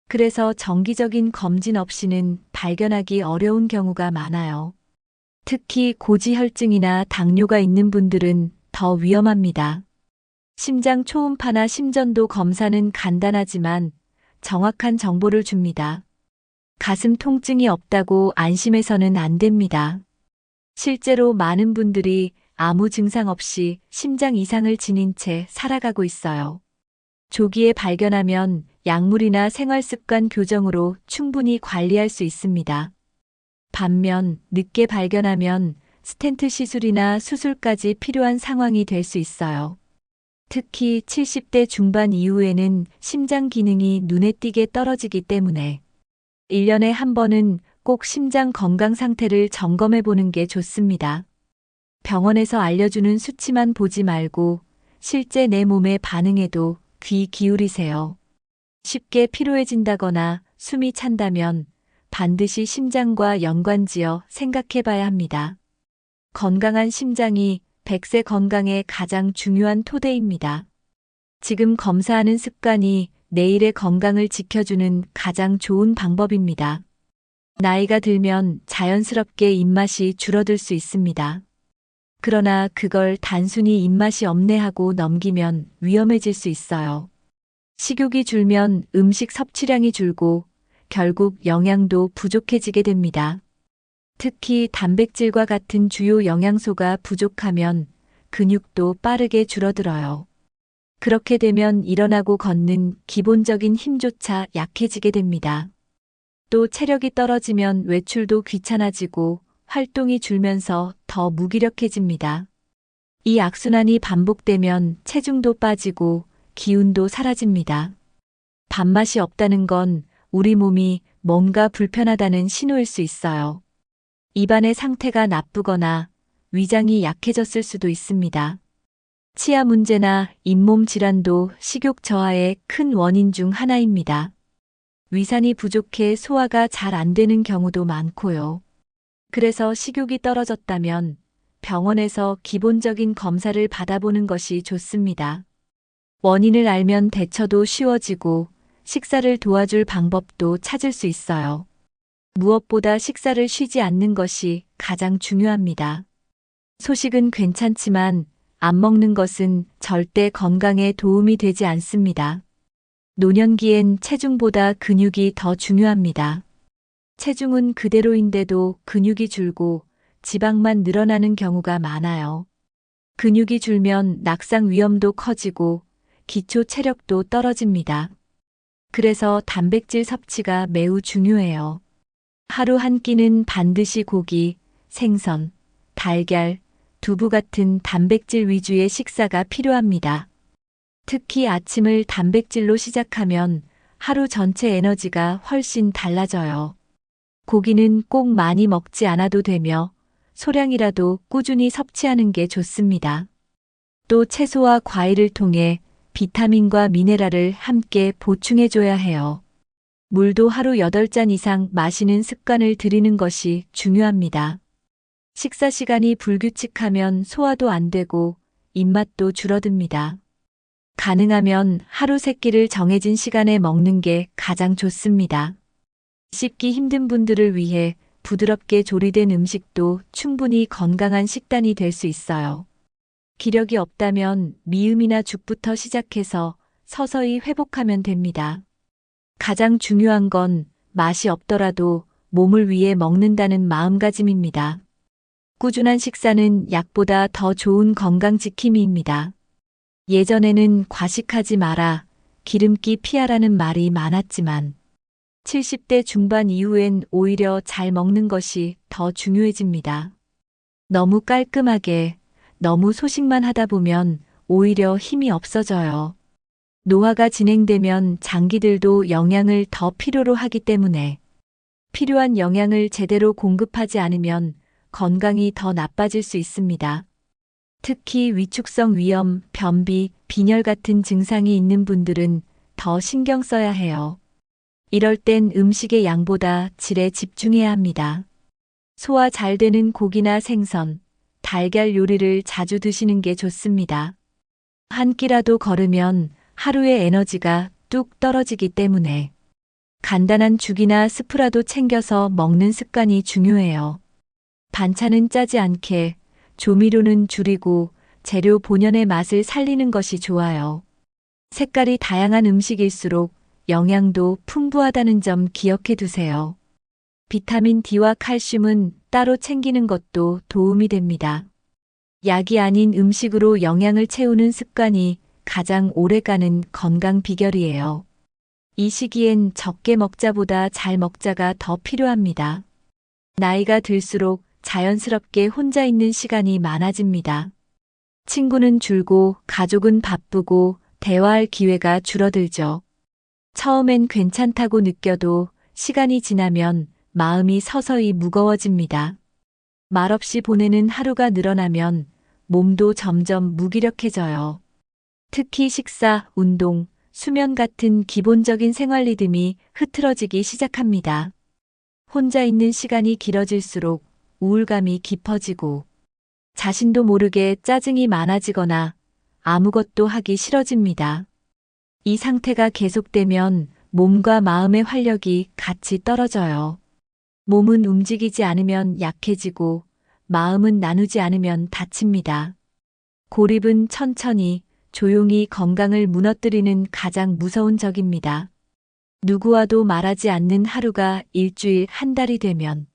그래서 정기적인 검진 없이는 발견하기 어려운 경우가 많아요. 특히 고지혈증이나 당뇨가 있는 분들은 더 위험합니다. 심장 초음파나 심전도 검사는 간단하지만 정확한 정보를 줍니다. 가슴 통증이 없다고 안심해서는 안 됩니다. 실제로 많은 분들이 아무 증상 없이 심장 이상을 지닌 채 살아가고 있어요. 조기에 발견하면 약물이나 생활습관 교정으로 충분히 관리할 수 있습니다. 반면 늦게 발견하면 스텐트 시술이나 수술까지 필요한 상황이 될 수 있어요. 특히 70대 중반 이후에는 심장 기능이 눈에 띄게 떨어지기 때문에 1년에 한 번은 꼭 심장 건강 상태를 점검해 보는 게 좋습니다. 병원에서 알려주는 수치만 보지 말고 실제 내 몸의 반응에도 귀 기울이세요. 쉽게 피로해진다거나 숨이 찬다면 반드시 심장과 연관지어 생각해 봐야 합니다. 건강한 심장이 100세 건강의 가장 중요한 토대입니다. 지금 검사하는 습관이 내일의 건강을 지켜주는 가장 좋은 방법입니다. 나이가 들면 자연스럽게 입맛이 줄어들 수 있습니다. 그러나 그걸 단순히 입맛이 없네 하고 넘기면 위험해질 수 있어요. 식욕이 줄면 음식 섭취량이 줄고 결국 영양도 부족해지게 됩니다. 특히 단백질과 같은 주요 영양소가 부족하면 근육도 빠르게 줄어들어요. 그렇게 되면 일어나고 걷는 기본적인 힘조차 약해지게 됩니다. 또 체력이 떨어지면 외출도 귀찮아지고 활동이 줄면서 더 무기력해집니다. 이 악순환이 반복되면 체중도 빠지고 기운도 사라집니다. 밥맛이 없다는 건 우리 몸이 뭔가 불편하다는 신호일 수 있어요. 입안의 상태가 나쁘거나 위장이 약해졌을 수도 있습니다. 치아 문제나 잇몸 질환도 식욕 저하의 큰 원인 중 하나입니다. 위산이 부족해 소화가 잘 안 되는 경우도 많고요. 그래서 식욕이 떨어졌다면 병원에서 기본적인 검사를 받아보는 것이 좋습니다. 원인을 알면 대처도 쉬워지고 식사를 도와줄 방법도 찾을 수 있어요. 무엇보다 식사를 쉬지 않는 것이 가장 중요합니다. 소식은 괜찮지만 안 먹는 것은 절대 건강에 도움이 되지 않습니다. 노년기엔 체중보다 근육이 더 중요합니다. 체중은 그대로인데도 근육이 줄고 지방만 늘어나는 경우가 많아요. 근육이 줄면 낙상 위험도 커지고 기초 체력도 떨어집니다. 그래서 단백질 섭취가 매우 중요해요. 하루 한 끼는 반드시 고기, 생선, 달걀, 두부 같은 단백질 위주의 식사가 필요합니다. 특히 아침을 단백질로 시작하면 하루 전체 에너지가 훨씬 달라져요. 고기는 꼭 많이 먹지 않아도 되며 소량이라도 꾸준히 섭취하는 게 좋습니다. 또 채소와 과일을 통해 비타민과 미네랄을 함께 보충해줘야 해요. 물도 하루 8잔 이상 마시는 습관을 들이는 것이 중요합니다. 식사 시간이 불규칙하면 소화도 안 되고 입맛도 줄어듭니다. 가능하면 하루 3끼를 정해진 시간에 먹는 게 가장 좋습니다. 씹기 힘든 분들을 위해 부드럽게 조리된 음식도 충분히 건강한 식단이 될 수 있어요. 기력이 없다면 미음이나 죽부터 시작해서 서서히 회복하면 됩니다. 가장 중요한 건 맛이 없더라도 몸을 위해 먹는다는 마음가짐입니다. 꾸준한 식사는 약보다 더 좋은 건강지킴이입니다. 예전에는 과식하지 마라, 기름기 피하라는 말이 많았지만 70대 중반 이후엔 오히려 잘 먹는 것이 더 중요해집니다. 너무 깔끔하게, 너무 소식만 하다 보면 오히려 힘이 없어져요. 노화가 진행되면 장기들도 영양을 더 필요로 하기 때문에 필요한 영양을 제대로 공급하지 않으면 건강이 더 나빠질 수 있습니다. 특히 위축성 위염, 변비, 빈혈 같은 증상이 있는 분들은 더 신경 써야 해요. 이럴 땐 음식의 양보다 질에 집중해야 합니다. 소화 잘 되는 고기나 생선, 달걀 요리를 자주 드시는 게 좋습니다. 한 끼라도 거르면 하루의 에너지가 뚝 떨어지기 때문에 간단한 죽이나 스프라도 챙겨서 먹는 습관이 중요해요. 반찬은 짜지 않게, 조미료는 줄이고 재료 본연의 맛을 살리는 것이 좋아요. 색깔이 다양한 음식일수록 영양도 풍부하다는 점 기억해 두세요. 비타민 D와 칼슘은 따로 챙기는 것도 도움이 됩니다. 약이 아닌 음식으로 영양을 채우는 습관이 가장 오래가는 건강 비결이에요. 이 시기엔 적게 먹자보다 잘 먹자가 더 필요합니다. 나이가 들수록 자연스럽게 혼자 있는 시간이 많아집니다. 친구는 줄고 가족은 바쁘고 대화할 기회가 줄어들죠. 처음엔 괜찮다고 느껴도 시간이 지나면 마음이 서서히 무거워집니다. 말없이 보내는 하루가 늘어나면 몸도 점점 무기력해져요. 특히 식사, 운동, 수면 같은 기본적인 생활 리듬이 흐트러지기 시작합니다. 혼자 있는 시간이 길어질수록 우울감이 깊어지고 자신도 모르게 짜증이 많아지거나 아무것도 하기 싫어집니다. 이 상태가 계속되면 몸과 마음의 활력이 같이 떨어져요. 몸은 움직이지 않으면 약해지고 마음은 나누지 않으면 다칩니다. 고립은 천천히, 조용히 건강을 무너뜨리는 가장 무서운 적입니다. 누구와도 말하지 않는 하루가 일주일, 한 달이 되면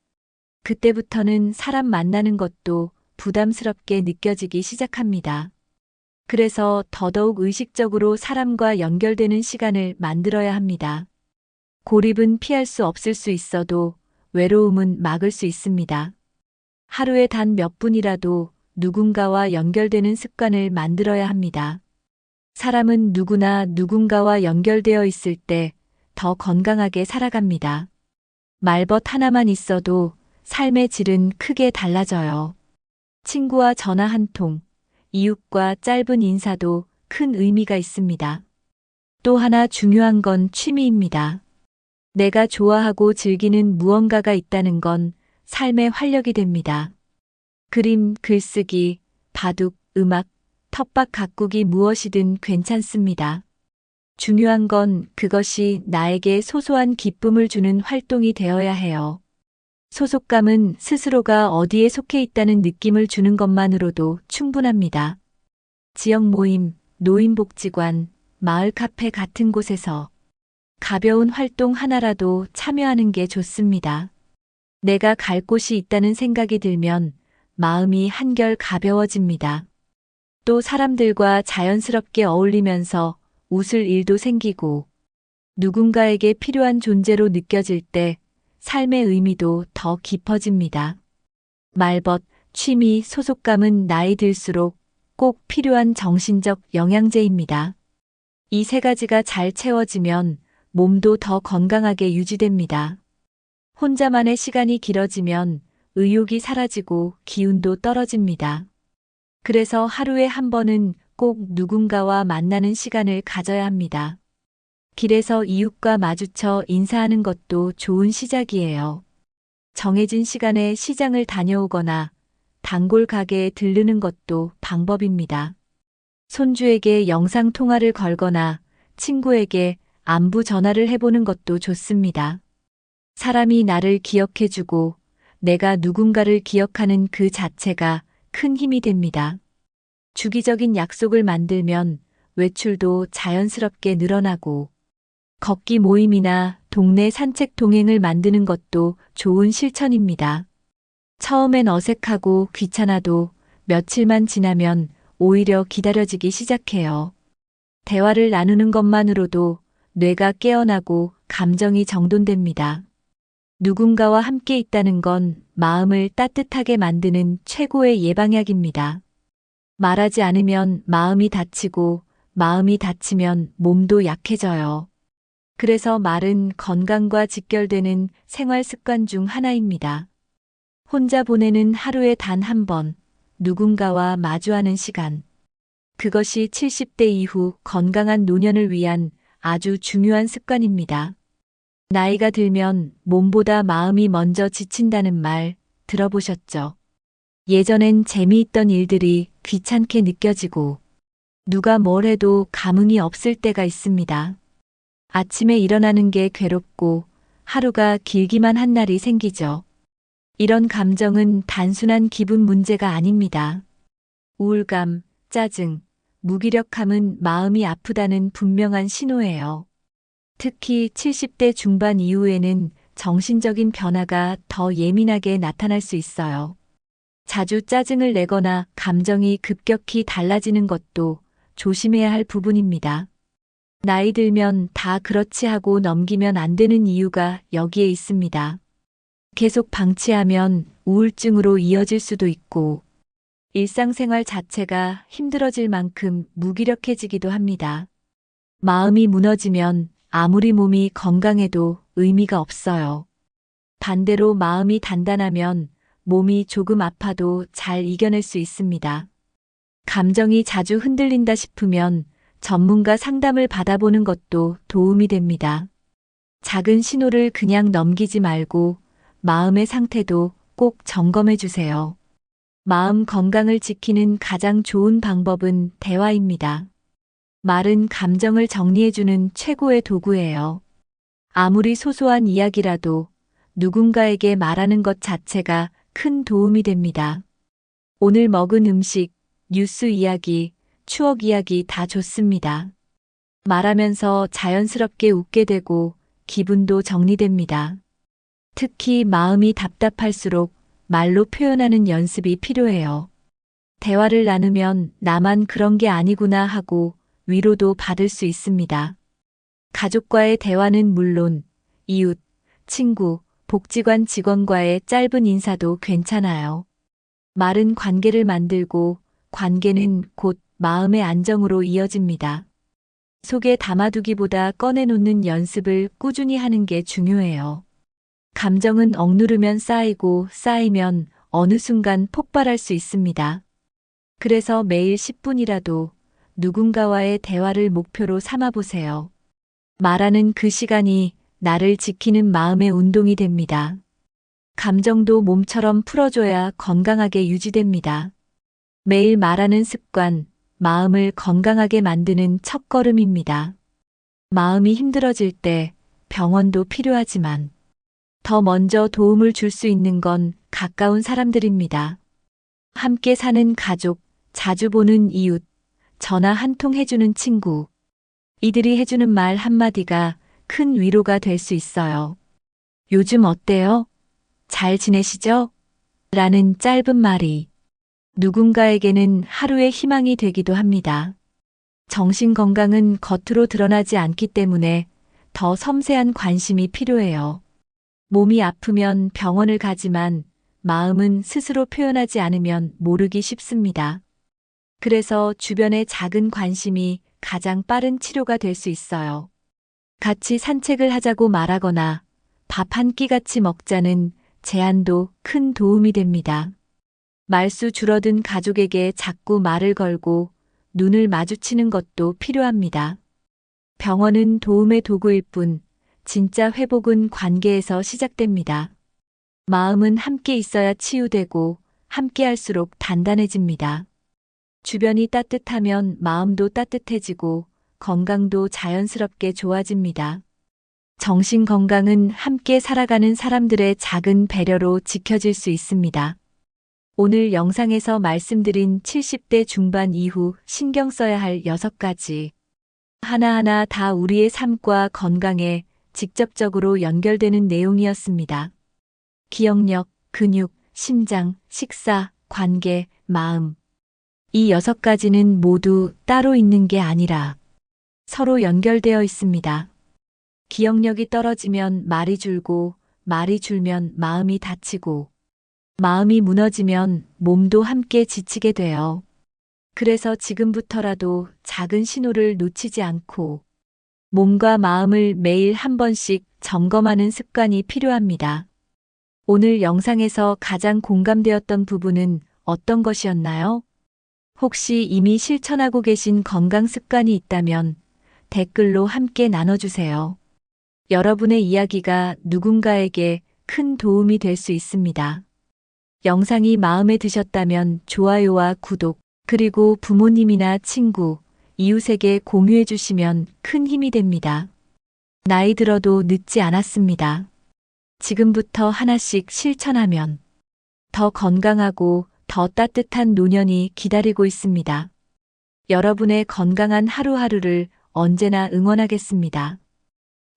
그때부터는 사람 만나는 것도 부담스럽게 느껴지기 시작합니다. 그래서 더더욱 의식적으로 사람과 연결되는 시간을 만들어야 합니다. 고립은 피할 수 없을 수 있어도 외로움은 막을 수 있습니다. 하루에 단 몇 분이라도 누군가와 연결되는 습관을 만들어야 합니다. 사람은 누구나 누군가와 연결되어 있을 때 더 건강하게 살아갑니다. 말벗 하나만 있어도 삶의 질은 크게 달라져요. 친구와 전화 한 통, 이웃과 짧은 인사도 큰 의미가 있습니다. 또 하나 중요한 건 취미입니다. 내가 좋아하고 즐기는 무언가가 있다는 건 삶의 활력이 됩니다. 그림, 글쓰기, 바둑, 음악, 텃밭 가꾸기 무엇이든 괜찮습니다. 중요한 건 그것이 나에게 소소한 기쁨을 주는 활동이 되어야 해요. 소속감은 스스로가 어디에 속해 있다는 느낌을 주는 것만으로도 충분합니다. 지역 모임, 노인복지관, 마을 카페 같은 곳에서 가벼운 활동 하나라도 참여하는 게 좋습니다. 내가 갈 곳이 있다는 생각이 들면 마음이 한결 가벼워집니다. 또 사람들과 자연스럽게 어울리면서 웃을 일도 생기고 누군가에게 필요한 존재로 느껴질 때 삶의 의미도 더 깊어집니다. 말벗, 취미, 소속감은 나이 들수록 꼭 필요한 정신적 영양제입니다. 이 세 가지가 잘 채워지면 몸도 더 건강하게 유지됩니다. 혼자만의 시간이 길어지면 의욕이 사라지고 기운도 떨어집니다. 그래서 하루에 한 번은 꼭 누군가와 만나는 시간을 가져야 합니다. 길에서 이웃과 마주쳐 인사하는 것도 좋은 시작이에요. 정해진 시간에 시장을 다녀오거나 단골 가게에 들르는 것도 방법입니다. 손주에게 영상 통화를 걸거나 친구에게 안부 전화를 해보는 것도 좋습니다. 사람이 나를 기억해주고 내가 누군가를 기억하는 그 자체가 큰 힘이 됩니다. 주기적인 약속을 만들면 외출도 자연스럽게 늘어나고 걷기 모임이나 동네 산책 동행을 만드는 것도 좋은 실천입니다. 처음엔 어색하고 귀찮아도 며칠만 지나면 오히려 기다려지기 시작해요. 대화를 나누는 것만으로도 뇌가 깨어나고 감정이 정돈됩니다. 누군가와 함께 있다는 건 마음을 따뜻하게 만드는 최고의 예방약입니다. 말하지 않으면 마음이 다치고 마음이 다치면 몸도 약해져요. 그래서 말은 건강과 직결되는 생활 습관 중 하나입니다. 혼자 보내는 하루에 단 한 번, 누군가와 마주하는 시간. 그것이 70대 이후 건강한 노년을 위한 아주 중요한 습관입니다. 나이가 들면 몸보다 마음이 먼저 지친다는 말 들어보셨죠? 예전엔 재미있던 일들이 귀찮게 느껴지고 누가 뭘 해도 감흥이 없을 때가 있습니다. 아침에 일어나는 게 괴롭고 하루가 길기만 한 날이 생기죠. 이런 감정은 단순한 기분 문제가 아닙니다. 우울감, 짜증, 무기력함은 마음이 아프다는 분명한 신호예요. 특히 70대 중반 이후에는 정신적인 변화가 더 예민하게 나타날 수 있어요. 자주 짜증을 내거나 감정이 급격히 달라지는 것도 조심해야 할 부분입니다. 나이 들면 다 그렇지 하고 넘기면 안 되는 이유가 여기에 있습니다. 계속 방치하면 우울증으로 이어질 수도 있고 일상생활 자체가 힘들어질 만큼 무기력해지기도 합니다. 마음이 무너지면 아무리 몸이 건강해도 의미가 없어요. 반대로 마음이 단단하면 몸이 조금 아파도 잘 이겨낼 수 있습니다. 감정이 자주 흔들린다 싶으면 전문가 상담을 받아보는 것도 도움이 됩니다. 작은 신호를 그냥 넘기지 말고 마음의 상태도 꼭 점검해 주세요. 마음 건강을 지키는 가장 좋은 방법은 대화입니다. 말은 감정을 정리해주는 최고의 도구예요. 아무리 소소한 이야기라도 누군가에게 말하는 것 자체가 큰 도움이 됩니다. 오늘 먹은 음식, 뉴스 이야기, 추억 이야기 다 좋습니다. 말하면서 자연스럽게 웃게 되고 기분도 정리됩니다. 특히 마음이 답답할수록 말로 표현하는 연습이 필요해요. 대화를 나누면 나만 그런 게 아니구나 하고 위로도 받을 수 있습니다. 가족과의 대화는 물론 이웃, 친구, 복지관 직원과의 짧은 인사도 괜찮아요. 말은 관계를 만들고 관계는 곧 마음의 안정으로 이어집니다. 속에 담아두기보다 꺼내놓는 연습을 꾸준히 하는 게 중요해요. 감정은 억누르면 쌓이고 쌓이면 어느 순간 폭발할 수 있습니다. 그래서 매일 10분이라도 누군가와의 대화를 목표로 삼아 보세요. 말하는 그 시간이 나를 지키는 마음의 운동이 됩니다. 감정도 몸처럼 풀어줘야 건강하게 유지됩니다. 매일 말하는 습관, 마음을 건강하게 만드는 첫걸음입니다. 마음이 힘들어질 때 병원도 필요하지만 더 먼저 도움을 줄 수 있는 건 가까운 사람들입니다. 함께 사는 가족, 자주 보는 이웃, 전화 한 통 해주는 친구. 이들이 해주는 말 한마디가 큰 위로가 될 수 있어요. 요즘 어때요? 잘 지내시죠? 라는 짧은 말이 누군가에게는 하루의 희망이 되기도 합니다. 정신 건강은 겉으로 드러나지 않기 때문에 더 섬세한 관심이 필요해요. 몸이 아프면 병원을 가지만 마음은 스스로 표현하지 않으면 모르기 쉽습니다. 그래서 주변의 작은 관심이 가장 빠른 치료가 될 수 있어요. 같이 산책을 하자고 말하거나 밥 한 끼 같이 먹자는 제안도 큰 도움이 됩니다. 말수 줄어든 가족에게 자꾸 말을 걸고 눈을 마주치는 것도 필요합니다. 병원은 도움의 도구일 뿐 진짜 회복은 관계에서 시작됩니다. 마음은 함께 있어야 치유되고 함께 할수록 단단해집니다. 주변이 따뜻하면 마음도 따뜻해지고 건강도 자연스럽게 좋아집니다. 정신 건강은 함께 살아가는 사람들의 작은 배려로 지켜질 수 있습니다. 오늘 영상에서 말씀드린 70대 중반 이후 신경 써야 할 6가지. 하나하나 다 우리의 삶과 건강에 직접적으로 연결되는 내용이었습니다. 기억력, 근육, 심장, 식사, 관계, 마음. 이 6가지는 모두 따로 있는 게 아니라 서로 연결되어 있습니다. 기억력이 떨어지면 말이 줄고, 말이 줄면 마음이 다치고, 마음이 무너지면 몸도 함께 지치게 돼요. 그래서 지금부터라도 작은 신호를 놓치지 않고 몸과 마음을 매일 한 번씩 점검하는 습관이 필요합니다. 오늘 영상에서 가장 공감되었던 부분은 어떤 것이었나요? 혹시 이미 실천하고 계신 건강 습관이 있다면 댓글로 함께 나눠주세요. 여러분의 이야기가 누군가에게 큰 도움이 될 수 있습니다. 영상이 마음에 드셨다면 좋아요와 구독, 그리고 부모님이나 친구, 이웃에게 공유해 주시면 큰 힘이 됩니다. 나이 들어도 늦지 않았습니다. 지금부터 하나씩 실천하면 더 건강하고 더 따뜻한 노년이 기다리고 있습니다. 여러분의 건강한 하루하루를 언제나 응원하겠습니다.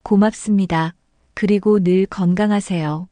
고맙습니다. 그리고 늘 건강하세요.